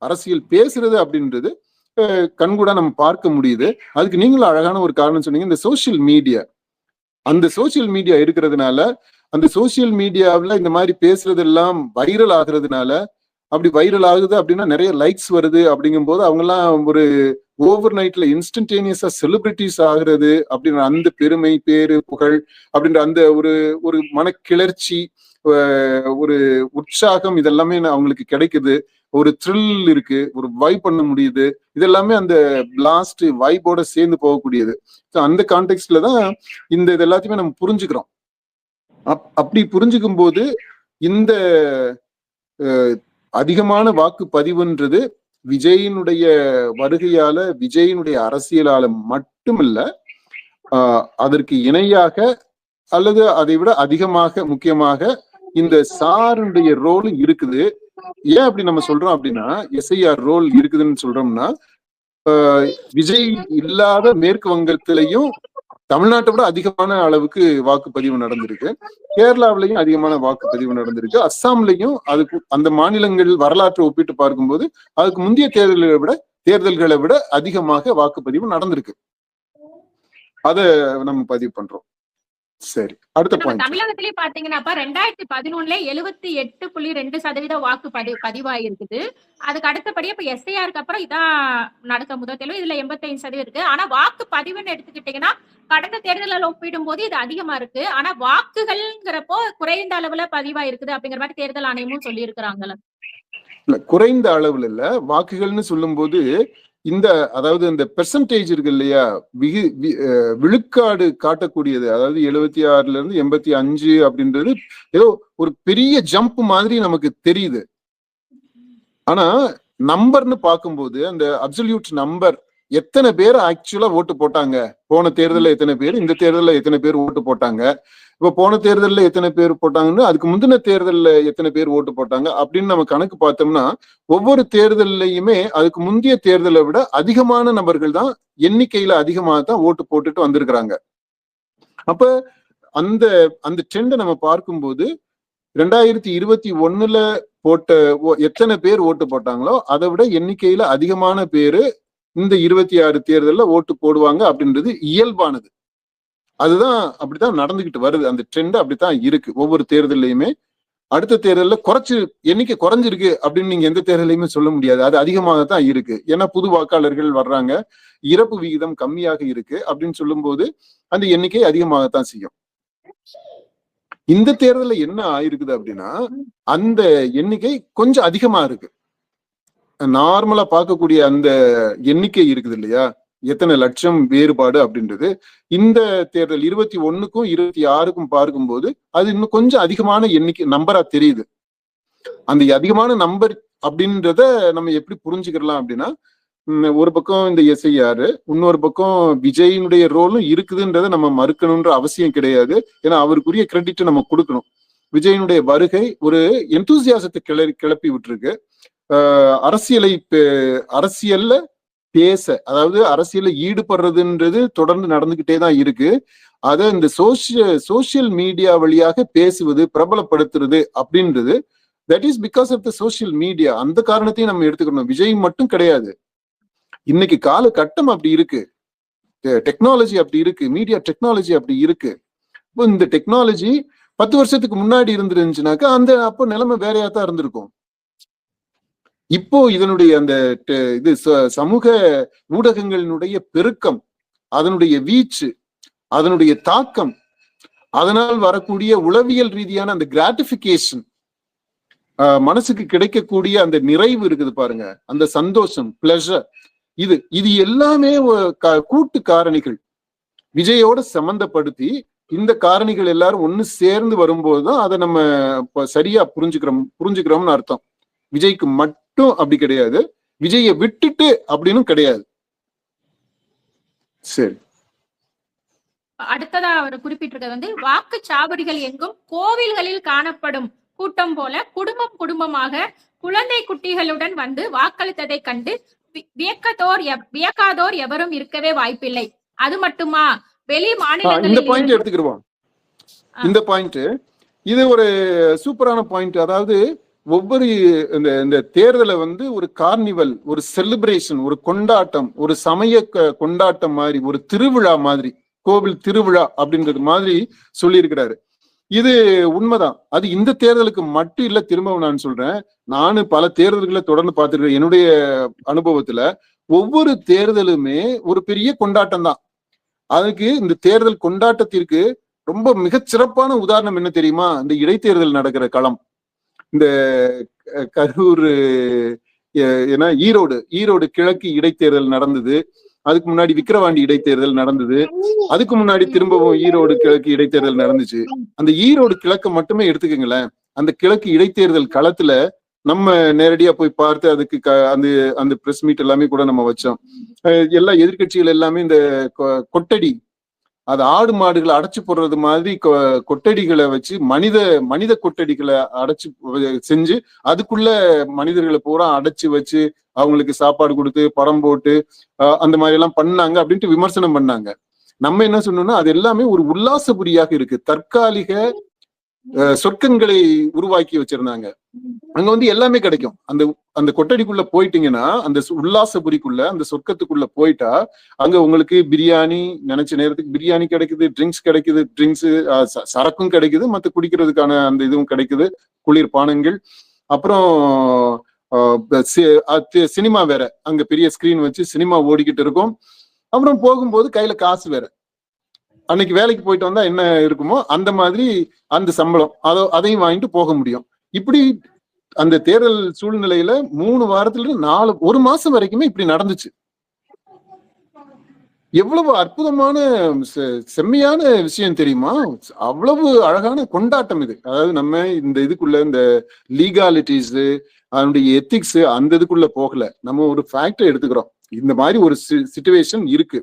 அரசியல் பேசுறது அப்படின்றது கண்கூடா நம்ம பார்க்க முடியுது. அதுக்கு நீங்களும் அழகான ஒரு காரணம் சொன்னீங்க, இந்த சோசியல் மீடியா. அந்த சோசியல் மீடியா இருக்கிறதுனால, அந்த சோசியல் மீடியாவில் இந்த மாதிரி பேசுறதெல்லாம் வைரல் ஆகுறதுனால, அப்படி வைரல் ஆகுது அப்படின்னா நிறைய லைக்ஸ் வருது. அப்படிங்கும் போது அவங்க எல்லாம் ஒரு ஓவர் நைட்ல இன்ஸ்டன்டேனியஸா செலிபிரிட்டிஸ் ஆகுறது அப்படின்ற அந்த பெருமை, பேரு, புகழ் அப்படின்ற அந்த ஒரு மனக்கிளர்ச்சி, ஒரு உற்சாகம், இதெல்லாமே அவங்களுக்கு கிடைக்குது. ஒரு த்ரில் இருக்கு, ஒரு வைப் பண்ண முடியுது. இதெல்லாமே அந்த பிளாஸ்ட் வைப்போட சேர்ந்து போகக்கூடியது. அந்த கான்டெக்ட்ல தான் இது எல்லாத்தையுமே நம்ம புரிஞ்சுக்கிறோம். அப்படி புரிஞ்சுக்கும் போது இந்த அதிகமான வாக்குப்பதிவுன்றது விஜயினுடைய வருகையால, விஜயினுடைய அரசியலால மட்டுமில்ல, அதற்கு இணையாக அல்லது அதை விட அதிகமாக முக்கியமாக இந்த சாருடைய ரோல் இருக்குது. ஏன் அப்படி நம்ம சொல்றோம் அப்படின்னா, எஸ்ஐஆர் ரோல் இருக்குதுன்னு சொல்றோம்னா, விஜய் இல்லாத மேற்கு வங்கத்திலையும் தமிழ்நாட்டை விட அதிகமான அளவுக்கு வாக்குப்பதிவு நடந்திருக்கு. கேரளாவிலையும் அதிகமான வாக்குப்பதிவு நடந்திருக்கு. அஸ்ஸாம்லையும் அதுக்கு அந்த மாநிலங்கள் வரலாற்றை ஒப்பிட்டு பார்க்கும்போது அதுக்கு முந்தைய தேர்தல்களை விட அதிகமாக வாக்குப்பதிவு நடந்திருக்கு. அத நம்ம பதிவு பண்றோம். சரி, அடுத்த பாயிண்ட். தமிழகத்திலே பாத்தீங்கன்னா 2011 78.2% வாக்கு பதிவாயிருக்குது. அதுக்கு அடுத்தபடியா இப்ப எஸ்ஐஆருக்கு அப்புறம் இதான் நடக்க முதல் தேர்வு. இதுல 85% இருக்கு. ஆனா வாக்கு பதிவுன்னு எடுத்துக்கிட்டீங்கன்னா கடந்த தேர்தலில் ஒப்பிடும் போது இது அதிகமா இருக்கு. ஆனா வாக்குகள்ங்கிறப்போ குறைந்த அளவுல பதிவாயிருக்குது அப்படிங்கிற மாதிரி தேர்தல் ஆணையமும் சொல்லி இருக்கிறாங்கல்ல. இல்ல, குறைந்த அளவுல இல்ல, வாக்குகள்னு சொல்லும் போது அதாவது இந்த பெர்சன்டேஜ் இருக்கு இல்லையா, விழுக்காடு காட்டக்கூடியது. அதாவது 76ல இருந்து 85 அப்படின்றது ஏதோ ஒரு பெரிய ஜம்ப் மாதிரி நமக்கு தெரியுது. ஆனா நம்பர்னு பார்க்கும்போது அந்த அப்சல்யூட் நம்பர், எத்தனை பேர் ஆக்சுவலா ஓட்டு போட்டாங்க, போன தேர்தலில் எத்தனை பேர், இந்த தேர்தலில் எத்தனை பேர் ஓட்டு போட்டாங்க, இப்ப போன தேர்தலில் எத்தனை பேர் போட்டாங்கன்னு அதுக்கு முந்தின தேர்தலில் எத்தனை பேர் ஓட்டு போட்டாங்க அப்படின்னு நம்ம கணக்கு பார்த்தோம்னா, ஒவ்வொரு தேர்தலையுமே அதுக்கு முந்தைய தேர்தலை விட அதிகமான நபர்கள் தான், எண்ணிக்கையில அதிகமாக தான் ஓட்டு போட்டுட்டு வந்திருக்கிறாங்க. அப்ப அந்த ட்ரெண்டை நம்ம பார்க்கும்போது 2021 போட்ட எத்தனை பேர் ஓட்டு போட்டாங்களோ அதை விட எண்ணிக்கையில அதிகமான பேரு இந்த 26 தேர்தலில் ஓட்டு போடுவாங்க அப்படின்றது இயல்பானது. அதுதான் அப்படித்தான் நடந்துகிட்டு வருது. அந்த ட்ரெண்ட் அப்படித்தான் இருக்கு ஒவ்வொரு தேர்தலையுமே. அடுத்த தேர்தலில் எண்ணிக்கை குறைஞ்சிருக்கு அப்படின்னு நீங்க எந்த தேர்தலையுமே சொல்ல முடியாது. அது அதிகமாகத்தான் இருக்கு. ஏன்னா புது வாக்காளர்கள் வர்றாங்க, இறப்பு விகிதம் கம்மியாக இருக்கு அப்படின்னு சொல்லும் போது அந்த எண்ணிக்கை அதிகமாகத்தான் செய்யும். இந்த தேர்தலில் என்ன ஆயிருக்குது அப்படின்னா, அந்த எண்ணிக்கை கொஞ்சம் அதிகமா இருக்கு. நார்மலா பார்க்கக்கூடிய அந்த எண்ணிக்கை இருக்குது இல்லையா, எத்தனை லட்சம் வேறுபாடு அப்படின்றது இந்த தேர்தல் 21க்கும் 26க்கும் பார்க்கும்போது அது இன்னும் கொஞ்சம் அதிகமான எண்ணிக்கை நம்பரா தெரியுது. அந்த அதிகமான நம்பர் அப்படின்றத நம்ம எப்படி புரிஞ்சுக்கலாம் அப்படின்னா, ஒரு பக்கம் இந்த எஸ்ஐஆர், இன்னொரு பக்கம் விஜயினுடைய ரோலும் இருக்குதுன்றதை நம்ம மறுக்கணும்ன்ற அவசியம் கிடையாது. ஏன்னா அவருக்குரிய கிரெடிட் நம்ம கொடுக்கணும். விஜயினுடைய வருகை ஒரு எந்தூசியாசத்தை கிளப்பி விட்டுருக்கு. அரசியல்ல பேச, அதாவது அரசியல்ல ஈடுபடுறதுன்றது தொடர்ந்து நடந்துகிட்டே தான் இருக்கு. அத இந்த சோசியல் மீடியா வழியாக பேசுவது, பிரபலப்படுத்துறது அப்படின்றது that is because of the social media. அந்த காரணத்தையும் நம்ம எடுத்துக்கணும். விஜய் மட்டும் கிடையாது, இன்னைக்கு காலகட்டம் அப்படி இருக்கு. டெக்னாலஜி அப்படி இருக்கு, மீடியா டெக்னாலஜி அப்படி இருக்கு. இப்போ இந்த டெக்னாலஜி 10 வருஷத்துக்கு முன்னாடி இருந்துருந்துச்சுனாக்கா அப்போ நிலைமை வேறையா தான் இருந்திருக்கும். இப்போ இதனுடைய அந்த இது சமூக ஊடகங்களினுடைய பெருக்கம், அதனுடைய வீச்சு, அதனுடைய தாக்கம், அதனால் வரக்கூடிய உளவியல் ரீதியான அந்த கிராட்டிபிகேஷன், மனசுக்கு கிடைக்கக்கூடிய அந்த நிறைவு இருக்குது பாருங்க, அந்த சந்தோஷம், பிளஷர், இது எல்லாமே கூட்டு காரணிகள். விஜயோட சம்பந்தப்படுத்தி இந்த காரணிகள் எல்லாரும் ஒண்ணு சேர்ந்து வரும்போதுதான் அதை நம்ம சரியா புரிஞ்சுக்கிறோம்னு அர்த்தம். விஜய்க்கு மட்டும் அப்படி கிடையாது, விஜயை விட்டுட்டு அப்படின்னு கிடையாது. சரி, அடுத்ததா அவர் குறிப்பிட்டிருக்கிறது வாக்குச்சாவடிகள் எங்கும் கோவில்களில் காணப்படும் கூட்டம் போல குடும்பமாக குழந்தை குட்டிகளுடன் வந்து வாக்களித்ததை கண்டு வியக்காதோர் எவரும் இருக்கவே வாய்ப்பில்லை. அது மட்டுமா, வெளி மாநிலங்களில் இந்த பாயிண்ட் எடுத்துக்கிடுவோம். இந்த பாயிண்ட் இது ஒரு சூப்பரான பாயிண்ட். அதாவது ஒவ்வொரு இந்த தேர்தலை ஒரு கார்னிவல், ஒரு செலிப்ரேஷன், ஒரு கொண்டாட்டம், ஒரு சமய கொண்டாட்டம் மாதிரி, ஒரு திருவிழா மாதிரி, கோவில் திருவிழா அப்படின்றது மாதிரி சொல்லியிருக்கிறாரு. இது உண்மைதான். அது இந்த தேர்தலுக்கு மட்டும் இல்ல. திரும்பவும் நான் சொல்றேன், நானு பல தேர்தல்களை தொடர்ந்து பார்த்துருக்கேன். என்னுடைய அனுபவத்துல ஒவ்வொரு தேர்தலுமே ஒரு பெரிய கொண்டாட்டம் தான். அதுக்கு இந்த தேர்தல் கொண்டாட்டத்திற்கு ரொம்ப மிகச்சிறப்பான உதாரணம் என்ன தெரியுமா? இந்த இடைத்தேர்தல் நடக்கிற களம். இந்த கரூர், ஏன்னா ஈரோடு கிழக்கு இடைத்தேர்தல் நடந்தது. அதுக்கு முன்னாடி விக்கிரவாண்டி இடைத்தேர்தல் நடந்தது. அதுக்கு முன்னாடி திரும்பவும் ஈரோடு கிழக்கு இடைத்தேர்தல் நடந்துச்சு. அந்த ஈரோடு கிழக்கு மட்டுமே எடுத்துக்கங்களேன். அந்த கிழக்கு இடைத்தேர்தல் களத்துல நம்ம நேரடியா போய் பார்த்து அதுக்கு அந்த பிரஸ் மீட் எல்லாமே கூட நம்ம வச்சோம். எல்லா எதிர்கட்சிகள் எல்லாமே இந்த கொட்டடி, அது ஆடு மாடுகளை அடைச்சு போடுறது மாதிரி கொட்டடிகளை வச்சு மனித கொட்டடிகளை அடைச்சு செஞ்சு அதுக்குள்ள மனிதர்களை பூரா அடைச்சு வச்சு அவங்களுக்கு சாப்பாடு கொடுத்து படம் போட்டு அந்த மாதிரி எல்லாம் பண்ணாங்க அப்படின்ட்டு விமர்சனம் பண்ணாங்க. நம்ம என்ன சொன்னோம்னா, அது எல்லாமே ஒரு உல்லாசபுரியாக இருக்கு. தற்காலிக சொர்க்கங்களை உருவாக்கி வச்சிருந்தாங்க. அங்க எல்லாமே கிடைக்கும். அந்த கொட்டடிக்குள்ள போயிட்டீங்கன்னா, அந்த உல்லாசபுரிக்குள்ள, அந்த சொர்க்கத்துக்குள்ள போயிட்டா அங்க உங்களுக்கு பிரியாணி, நினைச்ச நேரத்துக்கு பிரியாணி கிடைக்குது, ட்ரிங்க்ஸ் கிடைக்குது, சரக்கும் கிடைக்குது, மத்த குடிக்கிறதுக்கான அந்த இதுவும் கிடைக்குது, குளிர்பானங்கள். அப்புறம் சினிமா வேற, அங்க பெரிய ஸ்கிரீன் வச்சு சினிமா ஓடிக்கிட்டு இருக்கும். அப்புறம் போகும்போது கையில காசு வேற. அன்னைக்கு வேலைக்கு போயிட்டு வந்தா என்ன இருக்குமோ அந்த மாதிரி அந்த சம்பளம் அதையும் வாங்கிட்டு போக முடியும். இப்படி அந்த தேர்தல் சூழ்நிலையில 3 வாரத்துல 1 மாசம் வரைக்குமே இப்படி நடந்துச்சு. எவ்வளவு அற்புதமான செம்மையான விஷயம் தெரியுமா? அவ்வளவு அழகான கொண்டாட்டம் இது. அதாவது நம்ம இந்த இதுக்குள்ள இந்த லீகாலிட்டிஸ், அதனுடைய எத்திக்ஸ் அந்த இதுக்குள்ள போகல. நம்ம ஒரு ஃபேக்டை எடுத்துக்கிறோம். இந்த மாதிரி ஒரு சிச்சுவேஷன் இருக்கு.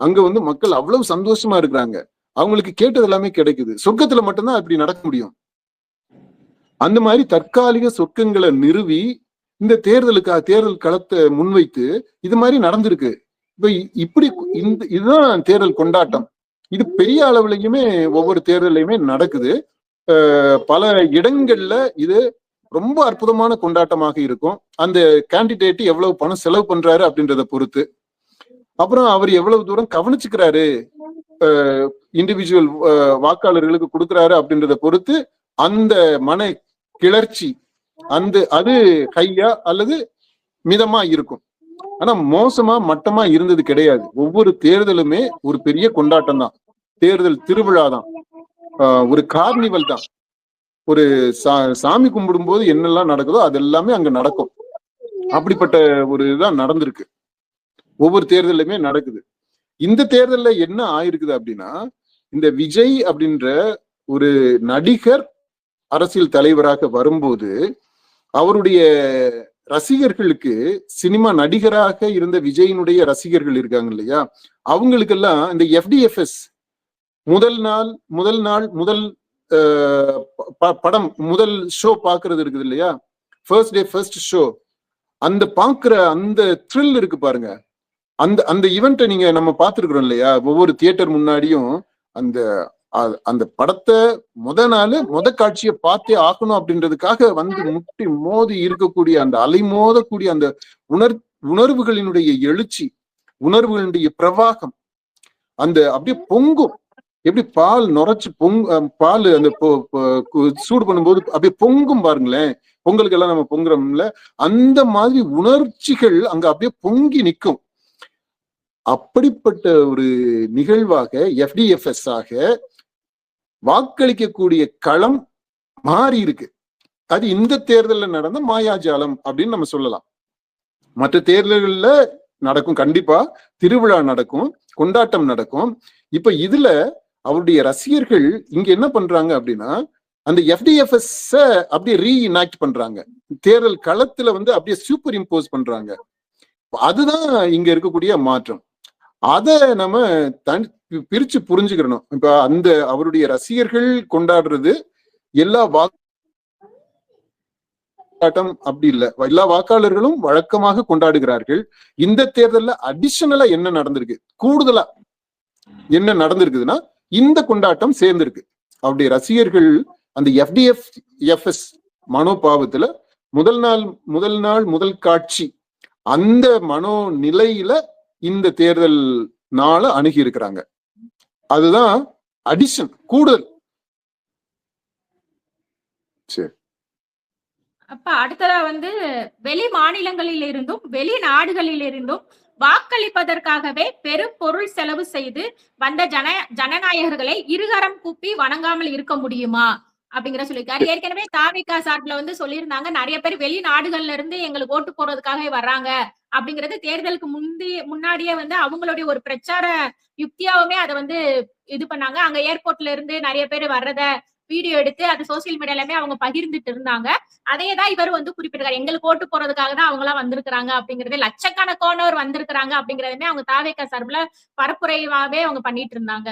அங்க மக்கள் அவ்வளவு சந்தோஷமா இருக்கிறாங்க. அவங்களுக்கு கேட்டது எல்லாமே கிடைக்குது. சொர்க்கத்துல மட்டும்தான் அப்படி நடக்க முடியும். அந்த மாதிரி தற்காலிக சொர்க்கங்களை நிறுவி இந்த தேர்தல் களத்தை முன்வைத்து இது மாதிரி நடந்திருக்கு. இப்ப இப்படி இதுதான் தேர்தல் கொண்டாட்டம். இது பெரிய அளவுலயுமே ஒவ்வொரு தேர்தலையுமே நடக்குது. பல இடங்கள்ல இது ரொம்ப அற்புதமான கொண்டாட்டமாக இருக்கும். அந்த கேண்டிடேட் எவ்வளவு பணம் செலவு பண்றாரு அப்படின்றத பொறுத்து, அப்புறம் அவர் எவ்வளவு தூரம் கவனிச்சுக்கிறாரு, இண்டிவிஜுவல் வாக்காளர்களுக்கு கொடுக்குறாரு அப்படின்றத பொறுத்து அந்த மன கிளர்ச்சி அது ஹையா அல்லது மிதமா இருக்கும். ஆனா மோசமா மட்டமா இருந்தது கிடையாது. ஒவ்வொரு தேர்தலுமே ஒரு பெரிய கொண்டாட்டம் தான். தேர்தல் திருவிழா தான், ஒரு கார்னிவல் தான். ஒரு சாமி கும்பிடும் போது என்னெல்லாம் நடக்குதோ அது எல்லாமே அங்க நடக்கும். அப்படிப்பட்ட ஒரு இதுதான் நடந்திருக்கு. ஒவ்வொரு தேர்தலுமே நடக்குது. இந்த தேர்தல்ல என்ன ஆயிருக்குது அப்படின்னா, இந்த விஜய் அப்படின்ற ஒரு நடிகர் அரசியல் தலைவராக வரும்போது அவருடைய ரசிகர்களுக்கு, சினிமா நடிகராக இருந்த விஜயினுடைய ரசிகர்கள் இருக்காங்க இல்லையா, அவங்களுக்கெல்லாம் இந்த FDFS முதல் படம் முதல் ஷோ பாக்குறது இருக்குது இல்லையா, ஃபர்ஸ்ட் டே ஃபர்ஸ்ட் ஷோ, அந்த பாக்குற அந்த த்ரில் இருக்கு பாருங்க. அந்த ஈவெண்ட்டை நம்ம பார்த்துருக்குறோம் இல்லையா, ஒவ்வொரு தியேட்டர் முன்னாடியும் அந்த படத்தை முத காட்சியை பார்த்தே ஆகணும் அப்படின்றதுக்காக முட்டி மோதி இருக்கக்கூடிய அந்த அலைமோதக்கூடிய அந்த உணர்வுகளினுடைய எழுச்சி, உணர்வுகளுடைய பிரவாகம், அந்த அப்படியே பொங்கும். எப்படி பால் நுரைச்சு பால் அந்த சூடு பண்ணும்போது அப்படியே பொங்கும் பாருங்களேன். பொங்கலுக்கு எல்லாம் நம்ம பொங்குறோம்ல, அந்த மாதிரி உணர்ச்சிகள் அங்க அப்படியே பொங்கி நிற்கும். அப்படிப்பட்ட ஒரு நிகழ்வாக FDFS ஆக வாக்களிக்கக்கூடிய களம் மாறி இருக்கு. அது இந்த தேர்தலில் நடந்த மாயாஜாலம் அப்படின்னு நம்ம சொல்லலாம். மற்ற தேர்தல்கள்ல நடக்கும், கண்டிப்பா திருவிழா நடக்கும், கொண்டாட்டம் நடக்கும். இப்ப இதுல அவருடைய ரசிகர்கள் இங்க என்ன பண்றாங்க அப்படின்னா, அந்த FDFS அப்படியே ரீஇனாக்ட் பண்றாங்க. தேர்தல் களத்துல அப்படியே சூப்பர் இம்போஸ் பண்றாங்க. அதுதான் இங்க இருக்கக்கூடிய மாற்றம். அத நம்ம பிரிச்சு புரிஞ்சுக்கணும். இப்ப அந்த அவருடைய ரசிகர்கள் கொண்டாடுறது எல்லா வாக்காட்டம் அப்படி இல்லை, எல்லா வாக்காளர்களும் வழக்கமாக கொண்டாடுகிறார்கள். இந்த தேர்தல்ல அடிஷனலா என்ன நடந்திருக்கு, கூடுதலா என்ன நடந்திருக்குதுன்னா இந்த கொண்டாட்டம் சேர்ந்திருக்கு. அவருடைய ரசிகர்கள் அந்த FDFS மனோபாவத்துல முதல் காட்சி அந்த மனோ நிலையில இந்த தேர்தல் நாள அணுகி இருக்கிறாங்க. அதுதான் அடிஷன், கூடுதல். சரி, அப்ப அடுத்ததா வெளி மாநிலங்களில் இருந்தும் வெளிநாடுகளில் இருந்தும் வாக்களிப்பதற்காகவே பெரும் பொருள் செலவு செய்து வந்த ஜனநாயகர்களை இருகரம் கூப்பி வணங்காமல் இருக்க முடியுமா அப்படிங்கிற சொல்லியிருக்காரு. ஏற்கனவே தாவிகா சார்பில் சொல்லியிருந்தாங்க, நிறைய பேர் வெளிநாடுகள்ல இருந்து எங்களுக்கு ஓட்டு போடுறதுக்காக வர்றாங்க அப்படிங்கிறது தேர்தலுக்கு முன்னாடியே அவங்களுடைய ஒரு பிரச்சார யுக்தியாவுமே அதை இது பண்ணாங்க. அங்க ஏர்போர்ட்ல இருந்து நிறைய பேர் வர்றத வீடியோ எடுத்து அது சோசியல் மீடியாலுமே அவங்க பகிர்ந்துட்டு இருந்தாங்க. அதையேதான் இவர் குறிப்பிட்டிருக்காரு, எங்களுக்கு ஓட்டு போறதுக்காக தான் அவங்க எல்லாம் வந்திருக்கிறாங்க அப்படிங்கறது, லட்சக்கணக்கானோர் வந்திருக்கிறாங்க அப்படிங்கறதுமே அவங்க தாவேகா சார்பில் பரப்புரையாவே அவங்க பண்ணிட்டு இருந்தாங்க.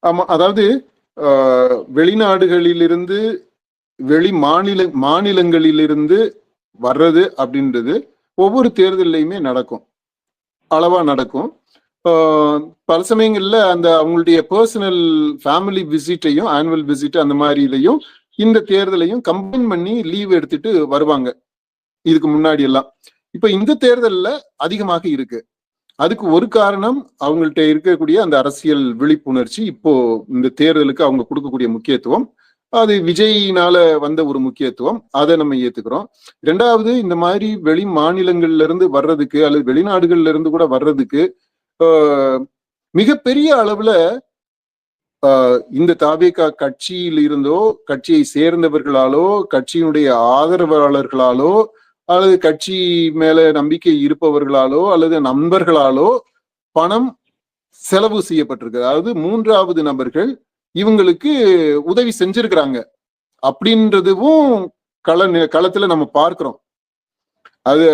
ஆமா, அதாவது வெளிநாடுகளிலிருந்து வெளி மாநிலங்களிலிருந்து வர்றது அப்படின்றது ஒவ்வொரு தேர்தலையுமே நடக்கும், அளவா நடக்கும். பல சமயங்கள்ல அந்த அவங்களுடைய பர்சனல் ஃபேமிலி விசிட்டையும் ஆனுவல் விசிட் அந்த மாதிரி இதையும் இந்த தேர்தலையும் கம்பைன் பண்ணி லீவ் எடுத்துட்டு வருவாங்க இதுக்கு முன்னாடி எல்லாம். இப்ப இந்த தேர்தல்ல அதிகமாக இருக்கு. அதுக்கு ஒரு காரணம் அவங்கள்ட்ட இருக்கக்கூடிய அந்த அரசியல் விழிப்புணர்ச்சி. இப்போ இந்த தேர்தலுக்கு அவங்க கொடுக்கக்கூடிய முக்கியத்துவம், அது விஜயினால வந்த ஒரு முக்கியத்துவம், அதை நம்ம ஏத்துக்கிறோம். ரெண்டாவது, இந்த மாதிரி வெளி மாநிலங்கள்ல இருந்து வர்றதுக்கு அல்லது வெளிநாடுகள்ல இருந்து கூட வர்றதுக்கு மிகப்பெரிய அளவுல இந்த தாவேகா கட்சியில் இருந்தோ கட்சியை சேர்ந்தவர்களாலோ கட்சியினுடைய ஆதரவாளர்களாலோ அல்லது கட்சி மேல நம்பிக்கை இருப்பவர்களாலோ அல்லது நண்பர்களாலோ பணம் செலவு செய்யப்பட்டிருக்கு. அதாவது மூன்றாவது நபர்கள் இவங்களுக்கு உதவி செஞ்சிருக்கிறாங்க அப்படின்றதும் களத்துல நம்ம பார்க்கிறோம். அது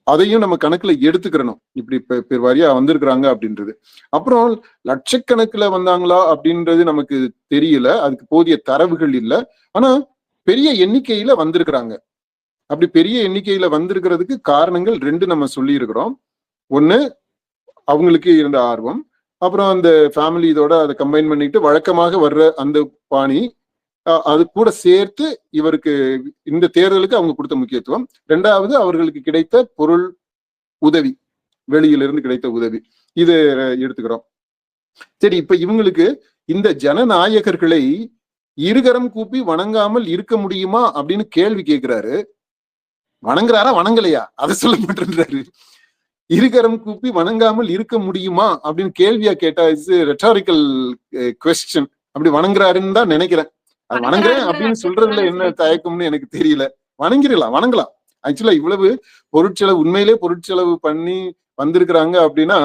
அதையும் நம்ம கணக்குல எடுத்துக்கிறணும், இப்படி பெருவாரியா வந்திருக்கிறாங்க அப்படின்றது. அப்புறம் லட்சக்கணக்குல வந்தாங்களா அப்படின்றது நமக்கு தெரியல, அதுக்கு போதிய தரவுகள் இல்லை. ஆனா பெரிய எண்ணிக்கையில வந்திருக்கிறாங்க. அப்படி பெரிய எண்ணிக்கையில வந்திருக்கிறதுக்கு காரணங்கள் ரெண்டு நம்ம சொல்லி இருக்கிறோம். ஒண்ணு, அவங்களுக்கு இருந்த ஆர்வம். அப்புறம் அந்த ஃபேமிலி இதோட அதை கம்பைன் பண்ணிட்டு வழக்கமாக வர்ற அந்த பாணி, அது கூட சேர்த்து இவருக்கு இந்த தேர்தலுக்கு அவங்க கொடுத்த முக்கியத்துவம். ரெண்டாவது, அவர்களுக்கு கிடைத்த பொருள் உதவி, வெளியிலிருந்து கிடைத்த உதவி, இது எடுத்துக்கிறோம். சரி, இப்ப இவங்களுக்கு இந்த ஜனநாயகர்களை இருகரம் கூப்பி வணங்காமல் இருக்க முடியுமா அப்படின்னு கேள்வி கேட்கிறாரு. வணங்குறாரா வணங்கலையா அதை சொல்லப்பட்டிருந்தாரு. இருகரம் கூப்பி வணங்காமல் இருக்க முடியுமா அப்படின்னு கேள்வியா கேட்டா இட்ஸ் ரெட்டாரிக்கல் குவெஸ்டின். அப்படி வணங்குறாருன்னு தான் நினைக்கிறேன். அது வணங்குறேன் அப்படின்னு சொல்றதுல என்ன தயக்கம்னு எனக்கு தெரியல. வணங்கலாம். ஆக்சுவலா இவ்வளவு பொருட்செலவு, உண்மையிலே பொருட்செலவு பண்ணி வந்திருக்கிறாங்க அப்படின்னா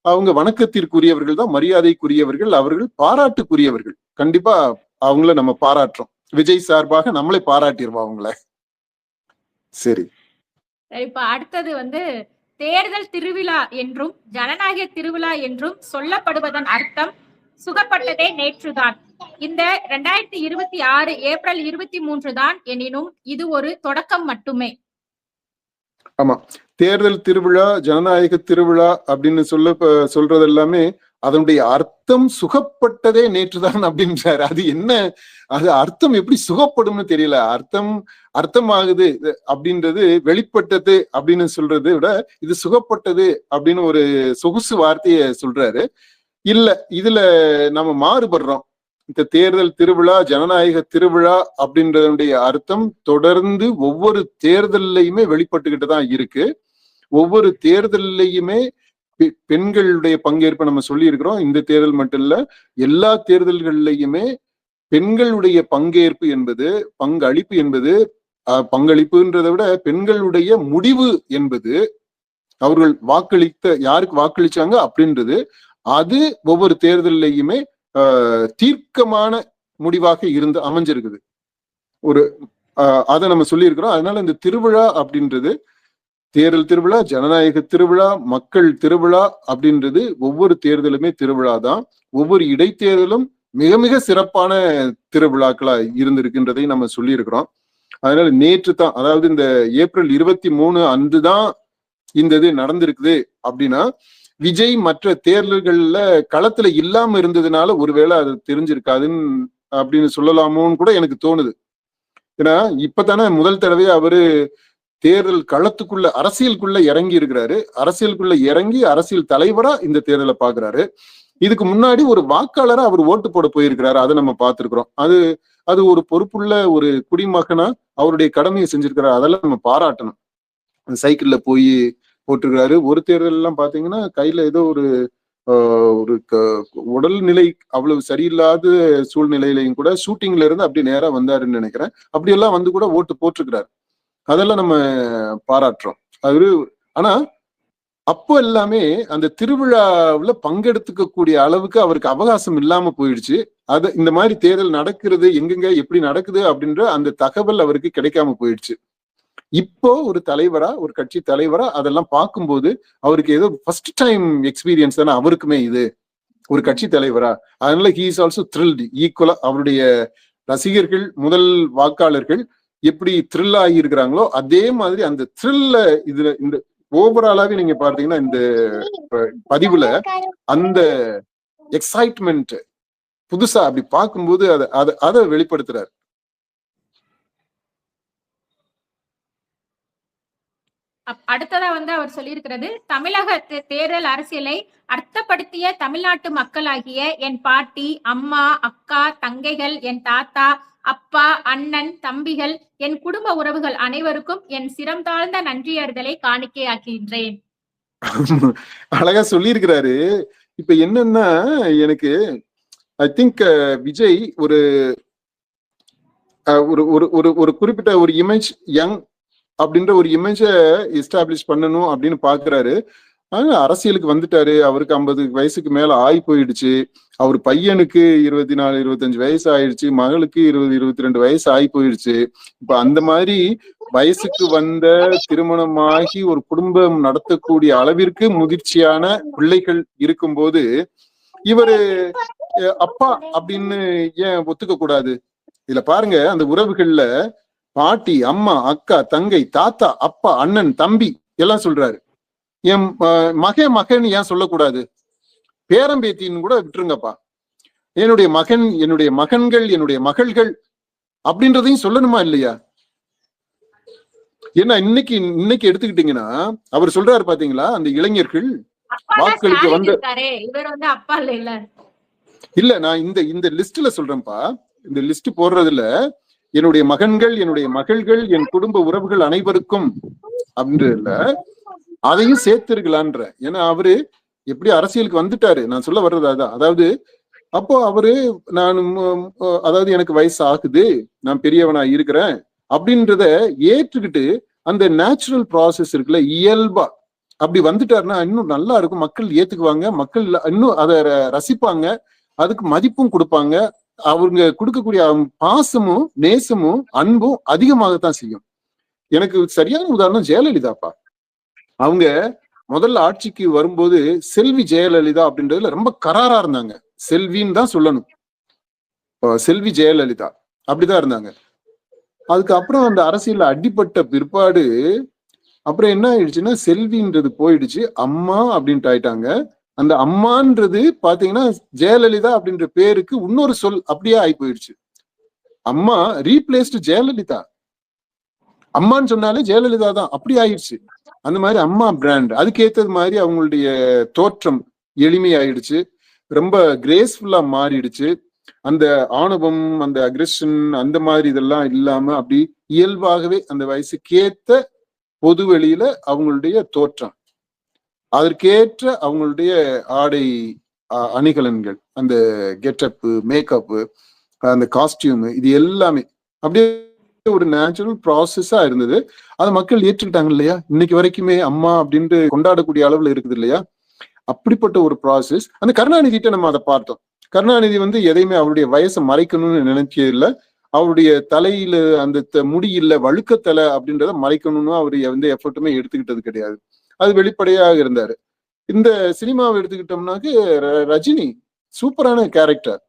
அவங்க வணக்கத்திற்குரியவர்கள் தான், மரியாதைக்குரியவர்கள், அவர்கள் பாராட்டுக்குரியவர்கள். கண்டிப்பா அவங்கள நம்ம பாராட்டுறோம். விஜய் சார்பாக நம்மளே பாராட்டிடுவோம் அவங்கள. சரி, இப்ப அடுத்தது தேர்தல் திருவிழா என்றும் ஜனநாயக திருவிழா என்றும் சொல்லப்படுவதன் அர்த்தம் சுகப்பட்டதே நேற்றுதான். இந்த 2026 ஏப்ரல் 23 தான் எனினும் இது ஒரு தொடக்கம் மட்டுமே. ஆமா, தேர்தல் திருவிழா, ஜனநாயக திருவிழா அப்படின்னு சொல்றது எல்லாமே அதனுடைய அர்த்தம் சுகப்பட்டதே நேற்றுதான் அப்படின்றாரு. அது என்ன, அது அர்த்தம் எப்படி சுகப்படும்னு தெரியல. அர்த்தமாகுது அப்படின்றது வெளிப்பட்டது அப்படின்னு சொல்றதை விட இது சுகப்பட்டது அப்படின்னு ஒரு சொகுசு வார்த்தைய சொல்றாரு. இல்ல, இதுல நம்ம மாறுபடுறோம். இந்த தேர்தல் திருவிழா, ஜனநாயக திருவிழா அப்படின்றதுடைய அர்த்தம் தொடர்ந்து ஒவ்வொரு தேர்தல்லையுமே வெளிப்பட்டுக்கிட்டு தான் இருக்கு. ஒவ்வொரு தேர்தல்லையுமே பெண்களுடைய பங்கேற்பை நம்ம சொல்லி இருக்கிறோம். இந்த தேர்தல் மட்டும் இல்ல, எல்லா தேர்தல்கள்லையுமே பெண்களுடைய பங்கேற்பு என்பது, பங்களிப்பு என்பது, பங்களிப்புன்றதை விட பெண்களுடைய முடிவு என்பது, அவர்கள் யாருக்கு வாக்களிச்சாங்க அப்படின்றது, அது ஒவ்வொரு தேர்தலையுமே தீர்க்கமான முடிவாக அமைஞ்சிருக்குது. அதை நம்ம சொல்லி இருக்கிறோம். அதனால இந்த திருவிழா அப்படின்றது தேர்தல் திருவிழா, ஜனநாயக திருவிழா, மக்கள் திருவிழா அப்படின்றது ஒவ்வொரு தேர்தலுமே திருவிழா தான். ஒவ்வொரு இடைத்தேர்தலும் மிக மிக சிறப்பான திருவிழாக்களா இருந்திருக்கின்றதை நம்ம சொல்லி இருக்கிறோம். அதனால நேற்று தான், அதாவது இந்த ஏப்ரல் 23 அன்றுதான் இந்த இது நடந்திருக்குது அப்படின்னா, விஜய் மற்ற தேர்தல்கள்ல களத்துல இல்லாம இருந்ததுனால ஒருவேளை அது தெரிஞ்சிருக்காதுன்னு அப்படின்னு சொல்லலாமோன்னு கூட எனக்கு தோணுது. ஏன்னா இப்பதானே முதல் தடவை அவரு தேர்தல் களத்துக்குள்ள, அரசியலுக்குள்ள இறங்கி இருக்கிறாரு. அரசியலுக்குள்ள இறங்கி அரசியல் தலைவரா இந்த தேர்தலை பாக்குறாரு. இதுக்கு முன்னாடி ஒரு வாக்காளரா அவர் ஓட்டு போட போயிருக்கிறாரு. அதை நம்ம பார்த்திருக்கிறோம். அது ஒரு பொறுப்புள்ள ஒரு குடிமகனா அவருடைய கடமையை செஞ்சிருக்கிறாரு. அதெல்லாம் நம்ம பாராட்டணும். சைக்கிள்ல போய் போட்டிருக்கிறாரு. ஒரு தேர்தல் எல்லாம் பாத்தீங்கன்னா கையில ஏதோ ஒரு உடல்நிலை அவ்வளவு சரியில்லாத சூழ்நிலையிலையும் கூட ஷூட்டிங்ல இருந்து அப்படி நேரா வந்தாருன்னு நினைக்கிறேன். அப்படியெல்லாம் வந்து கூட ஓட்டு போட்டிருக்கிறாரு. அதெல்லாம் நம்ம பாராட்டுறோம். ஆனா அப்போ எல்லாமே அந்த திருவிழாவுல பங்கெடுத்துக்க கூடிய அளவுக்கு அவருக்கு அவகாசம் இல்லாம போயிடுச்சு. இந்த மாதிரி தேர்தல் நடக்கிறது, எங்கெங்க எப்படி நடக்குது அப்படின்ற அந்த தகவல் அவருக்கு கிடைக்காம போயிடுச்சு. இப்போ ஒரு தலைவரா, ஒரு கட்சி தலைவரா அதெல்லாம் பார்க்கும்போது அவருக்கு ஏதோ ஃபர்ஸ்ட் டைம் எக்ஸ்பீரியன்ஸ் தானே அவருக்குமே இது, ஒரு கட்சி தலைவரா. அதனால ஹி இஸ் ஆல்சோ த்ரில்டு. ஈக்குவலா அவருடைய ரசிகர்கள், முதல் வாக்காளர்கள் எப்படி த்ரில் ஆகி இருக்கிறாங்களோ அதே மாதிரி அந்த த்ரில்ல இதுல இந்த ஓவராலாவே நீங்க பார்த்தீங்கன்னா இந்த பதிவுல அந்த எக்ஸைட்மெண்ட் புதுசா அப்படி பார்க்கும்போது அதை வெளிப்படுத்துறாரு. அடுத்ததா அவர் சொல்லியிருக்கிறது, தமிழக தேர்தல் அரசியலை அர்த்தப்படுத்திய தமிழ்நாட்டு மக்களாகிய என் பாட்டி, அம்மா, அக்கா, தங்கைகள், என் தாத்தா, அப்பா, அண்ணன், தம்பிகள், என் குடும்ப உறவுகள் அனைவருக்கும் என் சிரம் தாழ்ந்த நன்றியறிதலை காணிக்கையாக்கின்றேன். அழகா சொல்லியிருக்கிறாரு. இப்ப என்னன்னா, எனக்கு ஐ திங்க் விஜய் ஒரு ஒரு குறிப்பிட்ட ஒரு இமேஜ், யங் அப்படின்ற ஒரு இமேஜை எஸ்டாப்ளிஷ் பண்ணணும் அப்படின்னு பாக்குறாரு. ஆனா அரசியலுக்கு வந்துட்டாரு. அவருக்கு 50 வயசுக்கு மேல ஆகி போயிடுச்சு. அவர் பையனுக்கு 24, 25 வயசு ஆயிடுச்சு. மகளுக்கு 20, 22 வயசு ஆகி போயிடுச்சு. இப்ப அந்த மாதிரி வயசுக்கு வந்த, திருமணமாகி ஒரு குடும்பம் நடத்தக்கூடிய அளவிற்கு முதிர்ச்சியான பிள்ளைகள் இருக்கும்போது இவரு அப்பா அப்படின்னு ஏன் ஒத்துக்க கூடாது? இதுல பாருங்க, அந்த உறவுகள்ல பாட்டி, அம்மா, அக்கா, தங்கை, தாத்தா, அப்பா, அண்ணன், தம்பி எல்லாம் சொல்றாரு. என் மகன் ஏன் சொல்லக்கூடாது? பேரம்பேத்தின்னு கூட விட்டுருங்கப்பா. என்னுடைய மகன், என்னுடைய மகன்கள், என்னுடைய மகள்கள் அப்படின்றதையும் சொல்லணுமா இல்லையா? ஏன்னா இன்னைக்கு எடுத்துக்கிட்டீங்கன்னா அவர் சொல்றாரு பாத்தீங்களா, அந்த இளைஞர்கள் வாக்களிக்க அப்பா இல்ல, நான் இந்த லிஸ்ட்ல சொல்றேன்ப்பா. இந்த லிஸ்ட் போடுறதுல என்னுடைய மகன்கள், என்னுடைய மகள்கள், என் குடும்ப உறவுகள் அனைவருக்கும் அப்படின்றதுல அதையும் சேர்த்திருக்கலான்ற. ஏன்னா அவரு எப்படி அரசியலுக்கு வந்துட்டாரு, நான் சொல்ல வர்றது அதான். அதாவது அப்போ அவரு அதாவது எனக்கு வயசு ஆகுது, நான் பெரியவனா இருக்கிறேன் அப்படின்றத ஏற்றுக்கிட்டு அந்த நேச்சுரல் ப்ராசஸ் இருக்குல்ல, இயல்பா அப்படி வந்துட்டாருன்னா இன்னும் நல்லா இருக்கும். மக்கள் ஏத்துக்குவாங்க, மக்கள் இன்னும் அதை ரசிப்பாங்க, அதுக்கு மதிப்பும் கொடுப்பாங்க. அவங்க கொடுக்கக்கூடிய பாசமும் நேசமும் அன்பும் அதிகமாகத்தான் செய்யும். எனக்கு சரியான உதாரணம் ஜெயலலிதாப்பா. அவங்க முதல்ல ஆட்சிக்கு வரும்போது செல்வி ஜெயலலிதா அப்படின்றதுல ரொம்ப கராரா இருந்தாங்க. செல்வின்னு தான் சொல்லணும். செல்வி ஜெயலலிதா அப்படிதான் இருந்தாங்க. அதுக்கப்புறம் அந்த அரசியல்ல அடிப்பட்ட பிற்பாடு அப்புறம் என்ன ஆயிடுச்சுன்னா செல்வின்றது போயிடுச்சு, அம்மா அப்படின்ட்டு ஆயிட்டாங்க. அந்த அம்மான்றது பாத்தீங்கன்னா ஜெயலலிதா அப்படின்ற பேருக்கு இன்னொரு சொல் அப்படியே ஆகி போயிடுச்சு. அம்மா ரீப்ளேஸ்டு ஜெயலலிதா. அம்மான்னு சொன்னாலே ஜெயலலிதா தான், அப்படி ஆயிடுச்சு. அந்த மாதிரி அம்மா பிராண்ட், அதுக்கு ஏத்தது மாதிரி அவங்களுடைய தோற்றம் எளிமையாயிடுச்சு, ரொம்ப கிரேஸ்ஃபுல்லா மாறிடுச்சு. அந்த ஆணவம், அந்த அக்ரெஷன், அந்த மாதிரி இதெல்லாம் இல்லாம அப்படி இயல்பாகவே அந்த வயசுக்கேத்த பொது வெளியில அவங்களுடைய தோற்றம், அதற்கேற்ற அவங்களுடைய ஆடை அணிகலன்கள், அந்த கெட்டப்பு, மேக்கப்பு, அந்த காஸ்டியூம், இது எல்லாமே அப்படியே ஒரு நேச்சுரல் ப்ராசஸா இருந்தது. அதை மக்கள் ஏற்றுக்கிட்டாங்க இல்லையா? இன்னைக்கு வரைக்குமே அம்மா அப்படின்ட்டு கொண்டாடக்கூடிய அளவுல இருக்குது இல்லையா? அப்படிப்பட்ட ஒரு ப்ராசஸ். அந்த கருணாநிதிட்ட நம்ம அதை பார்த்தோம். கருணாநிதி எதையுமே அவருடைய வயசை மறைக்கணும்னு நினைச்சது இல்லை. அவருடைய தலையில அந்த முடி இல்ல, வழுக்கத்தலை அப்படின்றத மறைக்கணும்னு அவர் எஃபர்ட்டுமே எடுத்துக்கிட்டது கிடையாது. அது வெளிப்படையாக இருந்தாரு. இந்த சினிமாவை எடுத்துக்கிட்டோம்னாக்கு ரஜினி சூப்பரான கேரக்டர்.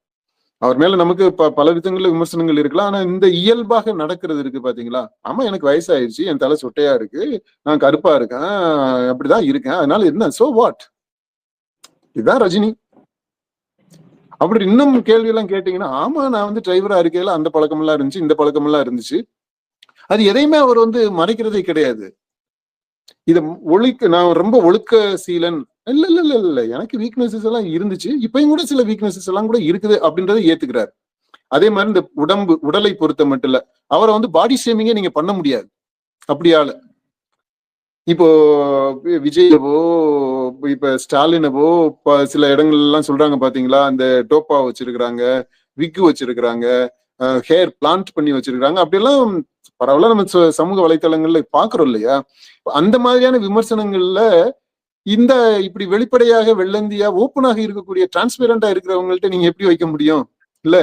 அவர் மேல நமக்கு பல விதங்கள்ல விமர்சனங்கள் இருக்கலாம். ஆனா இந்த இயல்பாக நடக்கிறது இருக்கு பாத்தீங்களா? ஆமா, எனக்கு வயசாயிருச்சு, என் தலை சொட்டையா இருக்கு, நான் கருப்பா இருக்கேன், அப்படிதான் இருக்கேன், அதனால என்ன, சோ வாட், இதுதான் ரஜினி. அப்படி இன்னும் கேள்வி எல்லாம் கேட்டீங்கன்னா, ஆமா நான் டிரைவரா இருக்கையில அந்த பழக்கம் எல்லாம் இருந்துச்சு, இந்த பழக்கம் எல்லாம் இருந்துச்சு. அது எதையுமே அவர் மறைக்கிறதே கிடையாது. இத நான் ரொம்ப ஒழுக்க சீலன், இல்ல இல்ல இல்ல இல்ல, எனக்கு வீக்னஸஸ் எல்லாம் இருந்துச்சு, இப்பயும் கூட சில வீக்னஸஸ் எல்லாம் கூட இருக்குது அப்படின்றத ஏத்துக்கிறாரு. அதே மாதிரி இந்த உடலை பொறுத்த மட்டும் இல்ல, அவரை பாடி ஷேமிங்கே நீங்க பண்ண முடியாது அப்படியால. இப்போ விஜயவோ, இப்ப ஸ்டாலினவோ சில இடங்கள் எல்லாம் சொல்றாங்க பாத்தீங்களா, அந்த டோப்பா வச்சிருக்கிறாங்க, விக்கு வச்சிருக்கிறாங்க, ஹேர் பிளான்ட் பண்ணி வச்சிருக்காங்க, அப்படியெல்லாம் பரவாயில்ல நம்ம சமூக வலைத்தளங்கள்ல பாக்குறோம் இல்லையா? அந்த மாதிரியான விமர்சனங்கள்ல இந்த இப்படி வெளிப்படையாக வெள்ளந்தியா ஓப்பனாக இருக்கக்கூடிய டிரான்ஸ்பேரண்டா இருக்கிறவங்கள்ட்ட நீங்க எப்படி வைக்க முடியும்? இல்ல,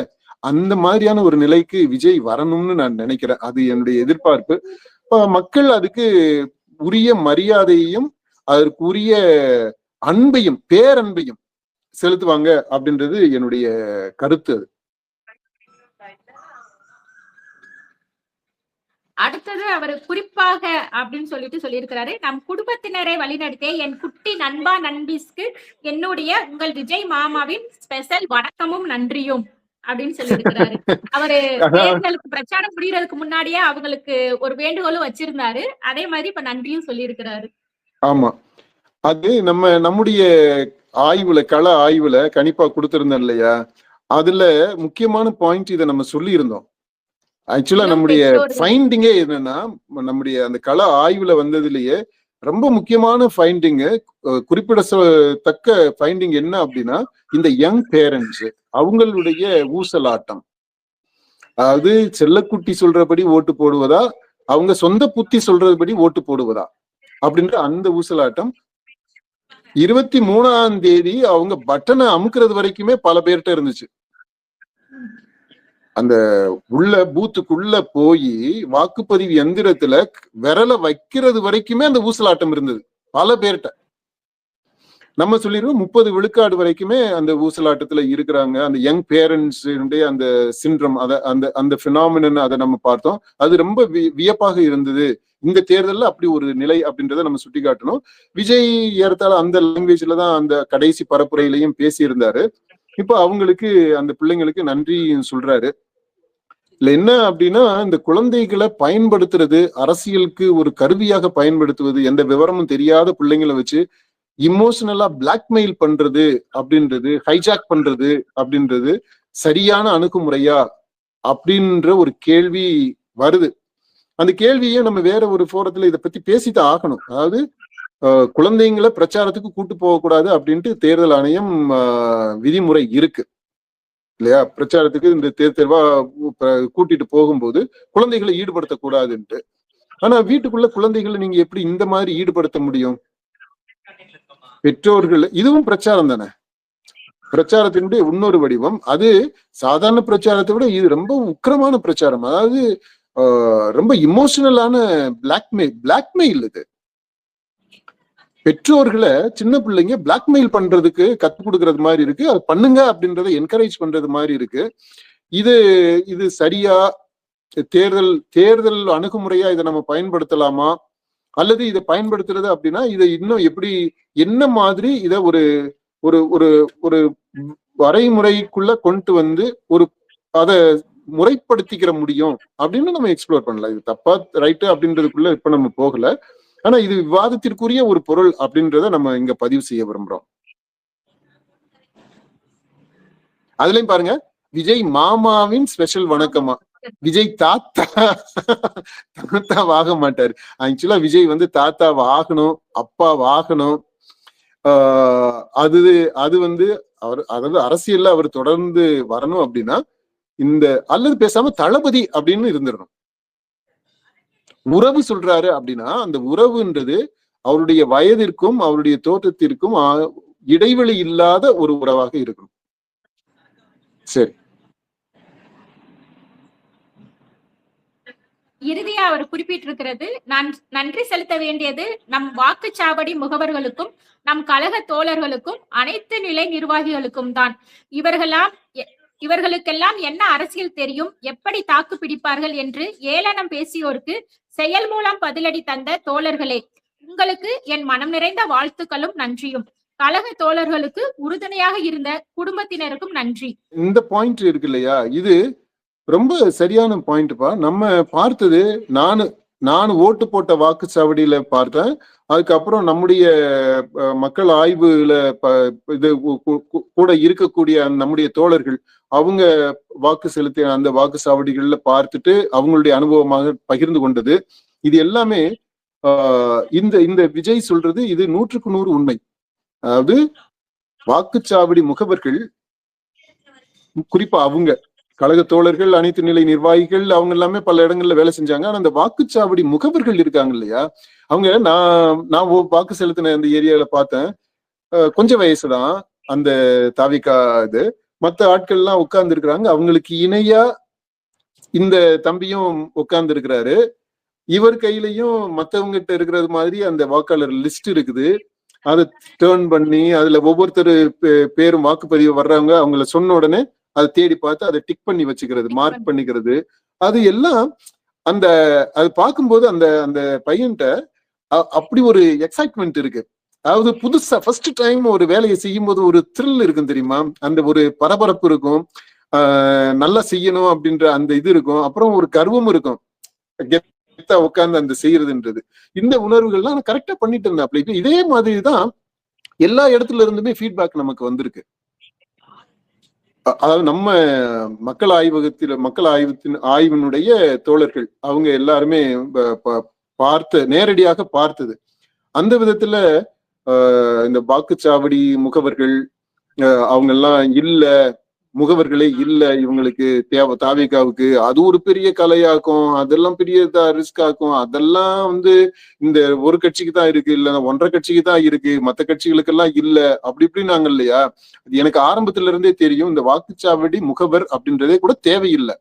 அந்த மாதிரியான ஒரு நிலைக்கு விஜய் வரணும்னு நான் நினைக்கிறேன். அது என்னுடைய எதிர்பார்ப்பு. மக்கள் அதுக்கு உரிய மரியாதையையும் அதற்குரிய அன்பையும் பேரன்பையும் செலுத்துவாங்க அப்படின்றது என்னுடைய கருத்து. அது அடுத்தது அவர் குறிப்பாக அப்படின்னு சொல்லியிருக்கிறாரு, நம் குடும்பத்தினரை வழிநடத்திய என் குட்டி நண்பா நண்பிஸ்க்கு என்னுடைய உங்கள் விஜய் மாமாவின் ஸ்பெஷல் வணக்கமும் நன்றியும் அப்படின்னு சொல்லியிருக்கிறாரு. அவரு தேர்தலுக்கு பிரச்சாரம் முடியறதுக்கு முன்னாடியே அவங்களுக்கு ஒரு வேண்டுகோளும் வச்சிருந்தாரு, அதே மாதிரி இப்ப நன்றியும் சொல்லியிருக்கிறாரு. ஆமா, அது நம்முடைய ஆய்வுல, கள ஆய்வுல கணிப்பா கொடுத்திருந்தோம் இல்லையா? அதுல முக்கியமான பாயிண்ட் இதை நம்ம சொல்லி இருந்தோம். ஆக்சுவலா நம்முடைய ஃபைண்டிங்கே என்னன்னா, நம்முடைய அந்த கள ஆய்வுல வந்ததுலயே ரொம்ப முக்கியமான ஃபைண்டிங், குறிப்பிடத்தக்க ஃபைண்டிங் என்ன அப்படின்னா, இந்த யங் பேரண்ட்ஸ் அவங்களுடைய ஊசலாட்டம். அதாவது செல்லக்குட்டி சொல்றபடி ஓட்டு போடுவதா, அவங்க சொந்த புத்தி சொல்றபடி ஓட்டு போடுவதா அப்படின்ற அந்த ஊசலாட்டம். 23ஆம் தேதி அவங்க பட்டனை அமுக்குறது வரைக்குமே பல பேர்கிட்ட இருந்துச்சு. அந்த உள்ள பூத்துக்குள்ள போய் வாக்குப்பதிவு எந்திரத்துல விரல வைக்கிறது வரைக்குமே அந்த ஊசலாட்டம் இருந்தது பல பேர்கிட்ட. நம்ம சொல்லிடுவோம் 30 விழுக்காடு வரைக்குமே அந்த ஊசலாட்டத்துல இருக்கிறாங்க. அந்த யங் பேரண்ட்ஸ் அந்த சிண்ட்ரம், அந்த பினாமினன் அதை நம்ம பார்த்தோம். அது ரொம்ப வியப்பாக இருந்தது. இந்த தேர்தலில் அப்படி ஒரு நிலை அப்படின்றத நம்ம சுட்டி காட்டணும். விஜய் ஏறத்தால அந்த லாங்குவேஜ்ல தான் அந்த கடைசி பரப்புரையிலையும் பேசியிருந்தாரு. இப்போ அவங்களுக்கு, அந்த பிள்ளைங்களுக்கு நன்றி சொல்றாரு. இல்ல என்ன அப்படின்னா, இந்த குழந்தைகளை பயன்படுத்துறது, அரசியலுக்கு ஒரு கருவியாக பயன்படுத்துவது, எந்த விவரமும் தெரியாத பிள்ளைங்களை வச்சு இமோஷனலா பிளாக்மெயில் பண்றது அப்படின்றது, ஹைஜாக் பண்றது அப்படின்றது சரியான அணுகுமுறையா அப்படின்ற ஒரு கேள்வி வருது. அந்த கேள்வியை நம்ம வேற ஒரு ஃபோரத்துல இதை பத்தி பேசித்தான் ஆகணும். அதாவது குழந்தைங்களை பிரச்சாரத்துக்கு கூட்டு போகக்கூடாது அப்படின்ட்டு தேர்தல் ஆணையம் விதிமுறை இருக்கு இல்லையா? பிரச்சாரத்துக்கு இந்த தேர்வா கூட்டிட்டு போகும்போது குழந்தைகளை ஈடுபடுத்தக்கூடாதுன்ட்டு. ஆனா வீட்டுக்குள்ள குழந்தைகளை நீங்க எப்படி இந்த மாதிரி ஈடுபடுத்த முடியும்? பெற்றோர்கள், இதுவும் பிரச்சாரம் தானே, பிரச்சாரத்தினுடைய இன்னொரு வடிவம். அது சாதாரண பிரச்சாரத்தை விட இது ரொம்ப உக்கிரமான பிரச்சாரம். அதாவது ரொம்ப இமோஷனலான பிளாக்மெயில். இது பெற்றோர்களை சின்ன பிள்ளைங்க பிளாக்மெயில் பண்றதுக்கு கத்துக் கொடுக்கறது மாதிரி இருக்கு. அது பண்ணுங்க அப்படின்றத என்கரேஜ் பண்றது மாதிரி இருக்கு. இது சரியா? தேர்தல் அணுகுமுறையா இதை நம்ம பயன்படுத்தலாமா? அல்லது இதை பயன்படுத்துறது அப்படின்னா இதை இன்னும் எப்படி, என்ன மாதிரி இதை ஒரு ஒரு ஒரு வரைமுறைக்குள்ள கொண்டு வந்து அதை முறைப்படுத்திக்கிற முடியும் அப்படின்னு நம்ம எக்ஸ்ப்ளோர் பண்ணலாம். இது தப்பா ரைட்டு அப்படின்றதுக்குள்ள இப்ப நம்ம போகல. ஆனா இது விவாதத்திற்குரிய ஒரு பொருள் அப்படின்றத நம்ம இங்க பதிவு செய்ய விரும்புறோம். அதுலயும் பாருங்க, விஜய் மாமாவின் ஸ்பெஷல் வணக்கமா, விஜய் தாத்தாவாக மாட்டாரு. ஆக்சுவலா விஜய் வந்து தாத்தாவாகணும், அப்பாவாகணும். அது வந்து அவர் அதாவது அரசியல்ல அவர் தொடர்ந்து வரணும் அப்படின்னா அல்லது பேசாம தளபதி அப்படின்னு இருந்துடணும். உறவு சொல்றாரு அப்படின்னா அந்த உறவுன்றது அவருடைய வயதிற்கும் அவருடைய தோற்றத்திற்கும் இடைவெளி இல்லாத ஒரு உறவாக இருக்கணும். சரி, இறுதியா அவர் குறிப்பிட்டிருக்கிறது, நான் நன்றி செலுத்த வேண்டியது நம் வாக்குச்சாவடி முகவர்களுக்கும் நம் கழக தோழர்களுக்கும் அனைத்து நிலை நிர்வாகிகளுக்கும் தான். இவர்களுக்கெல்லாம் என்ன அரசியல் தெரியும், எப்படி தாக்கு பிடிப்பார்கள் என்று ஏளனம் பேசியோருக்கு செயல் மூலம் பதிலடி தந்த தோழர்களே, உங்களுக்கு என் மனம் நிறைந்த வாழ்த்துக்களும் நன்றியும். கழக தோழர்களுக்கு உறுதுணையாக இருந்த குடும்பத்தினருக்கும் நன்றி. இந்த பாயிண்ட் இருக்கு இல்லையா, இது ரொம்ப சரியான பாயிண்ட்பா. நம்ம பார்த்தது நான் ஓட்டு போட்ட வாக்குச்சாவடியில பார்த்தேன். அதுக்கப்புறம் நம்முடைய மக்கள் ஆய்வுல இது கூட இருக்கக்கூடிய நம்முடைய தோழர்கள் அவங்க வாக்கு செலுத்திய அந்த வாக்குச்சாவடிகள்ல பார்த்துட்டு அவங்களுடைய அனுபவமாக பகிர்ந்து கொண்டது. இது எல்லாமே இந்த விஜய் சொல்றது இது 100க்கு 100 உண்மை. அதாவது வாக்குச்சாவடி முகவர்கள், குறிப்பா அவங்க கழக தோழர்கள், அனைத்து நிலை நிர்வாகிகள், அவங்க எல்லாமே பல இடங்கள்ல வேலை செஞ்சாங்க. ஆனா அந்த வாக்குச்சாவடி முகவர்கள் இருக்காங்க இல்லையா, அவங்க நான் வாக்கு செலுத்தின அந்த ஏரியால பார்த்தேன். கொஞ்சம் வயசுதான் அந்த தாவிகா இது. மற்ற ஆட்கள் எல்லாம் உட்கார்ந்து இருக்கிறாங்க. அவங்களுக்கு இணையா இந்த தம்பியும் உட்கார்ந்து இருக்கிறாரு. இவர் கையிலையும் மற்றவங்க கிட்ட இருக்கிறது மாதிரி அந்த வாக்காளர் லிஸ்ட் இருக்குது. அதை டேர்ன் பண்ணி அதுல ஒவ்வொருத்தர் பேரும் வாக்குப்பதிவு வர்றவங்க அவங்கள சொன்ன உடனே அதை தேடி பார்த்து அதை டிக் பண்ணி வச்சுக்கிறது, மார்க் பண்ணிக்கிறது. அது எல்லாம் அது பார்க்கும்போது அந்த பையன்கிட்ட அப்படி ஒரு எக்ஸைட்மெண்ட் இருக்கு. அதாவது புதுசா ஃபர்ஸ்ட் டைம் ஒரு வேலையை செய்யும் போது ஒரு த்ரில் இருக்கும் தெரியுமா, அந்த ஒரு பரபரப்பு இருக்கும், நல்லா செய்யணும் அப்படின்ற அந்த இது இருக்கும். அப்புறம் ஒரு கர்வம் இருக்கும், கெத்தா உட்கார்ந்து அந்த செய்யறதுன்றது. இந்த உணர்வுகள்லாம் நான் கரெக்டா பண்ணிட்டு இருந்தேன். அப்படி இதே மாதிரிதான் எல்லா இடத்துல இருந்துமே ஃபீட்பேக் நமக்கு வந்திருக்கு. அதாவது நம்ம மக்கள் ஆய்வினுடைய தோழர்கள் அவங்க எல்லாருமே நேரடியாக பார்த்தது. அந்த விதத்துல இந்த வாக்குச்சாவடி முகவர்கள் அவங்க எல்லாம் முகவர்களே இவங்களுக்கு தாவிகாவுக்கு அது ஒரு பெரிய கலையாக்கும், அதெல்லாம் பெரிய ரிஸ்க் ஆக்கும், அதெல்லாம் இந்த ஒரு கட்சிக்கு தான் இருக்கு, இல்ல 1.5 கட்சிக்கு தான் இருக்கு, மத்த கட்சிகளுக்கெல்லாம் இல்ல, அப்படி இப்படின்னாங்க இல்லையா. அது எனக்கு ஆரம்பத்துல இருந்தே தெரியும். இந்த வாக்குச்சாவடி முகவர் அப்படின்றதே கூட தேவையில்லை.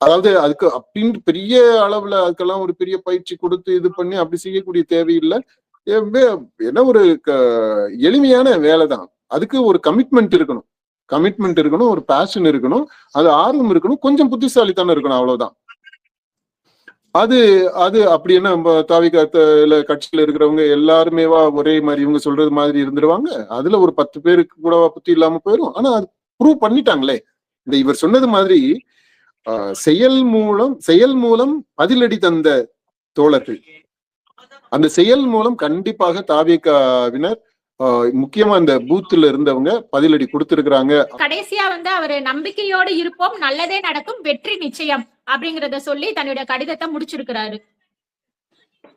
அதாவது அதுக்கு அப்படின்னு பெரிய அளவுல அதுக்கெல்லாம் ஒரு பெரிய பயிற்சி கொடுத்து இது பண்ணி அப்படி செய்யக்கூடிய தேவையில்லை. என்ன ஒரு எளிமையான வேலை தான். அதுக்கு ஒரு கமிட்மெண்ட் இருக்கணும், ஒரு பேஷன் இருக்கணும், அது ஆர்வம் இருக்கணும், கொஞ்சம் புத்திசாலித்தனம் இருக்கணும், அவ்வளவுதான். அது அப்படி என்ன தாவிக கட்சியில இருக்கிறவங்க எல்லாருமேவா ஒரே மாதிரி இவங்க சொல்றது மாதிரி இருந்துருவாங்க? அதுல ஒரு 10 பேருக்கு கூட புத்தி இல்லாம போயிடும். ஆனா அது ப்ரூவ் பண்ணிட்டாங்களே. இவர் சொன்னது மாதிரி செயல் மூலம் பதிலடி தந்த தோழர்கள், அந்த செயல் மூலம் கண்டிப்பாக தாவிகவினர் முக்கியமா இந்த பூத்துல இருந்தவங்க பதிலடி கொடுத்திருக்கிறாங்க. கடைசியா அவரு நம்பிக்கையோடு இருப்போம், நல்லதே நடக்கும், வெற்றி நிச்சயம் அப்படிங்கறத சொல்லி தன்னுடைய கடிதத்தை முடிச்சிருக்கிறாரு.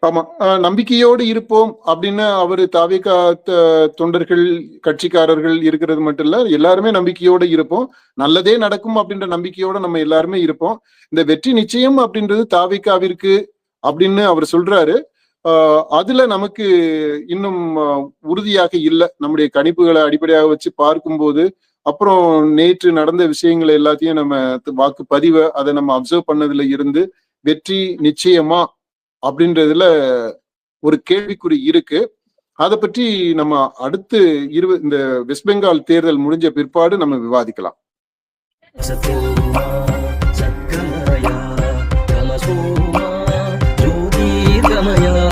ஆமா, நம்பிக்கையோடு இருப்போம் அப்படின்னு அவரு தாவிகா தொண்டர்கள் கட்சிக்காரர்கள் இருக்கிறது மட்டும் இல்ல, எல்லாருமே நம்பிக்கையோடு இருப்போம், நல்லதே நடக்கும் அப்படின்ற நம்பிக்கையோட நம்ம எல்லாருமே இருப்போம். இந்த வெற்றி நிச்சயம் அப்படின்றது தாவிகாவிற்கு அப்படின்னு அவர் சொல்றாரு. அதுல நமக்கு இன்னும் உறுதியாக இல்லை. நம்முடைய கணிப்புகளை அடிப்படையாக வச்சு பார்க்கும்போது, அப்புறம் நேற்று நடந்த விஷயங்களை எல்லாத்தையும் நம்ம வாக்குப்பதிவை அதை நம்ம அப்சர்வ் பண்ணதுல இருந்து வெற்றி நிச்சயமா அப்படின்றதுல ஒரு கேள்விக்குறி இருக்கு. அதை பற்றி நம்ம அடுத்து இந்த வெஸ்ட் பெங்கால் தேர்தல் முடிஞ்ச பிற்பாடு நம்ம விவாதிக்கலாம். Gamaya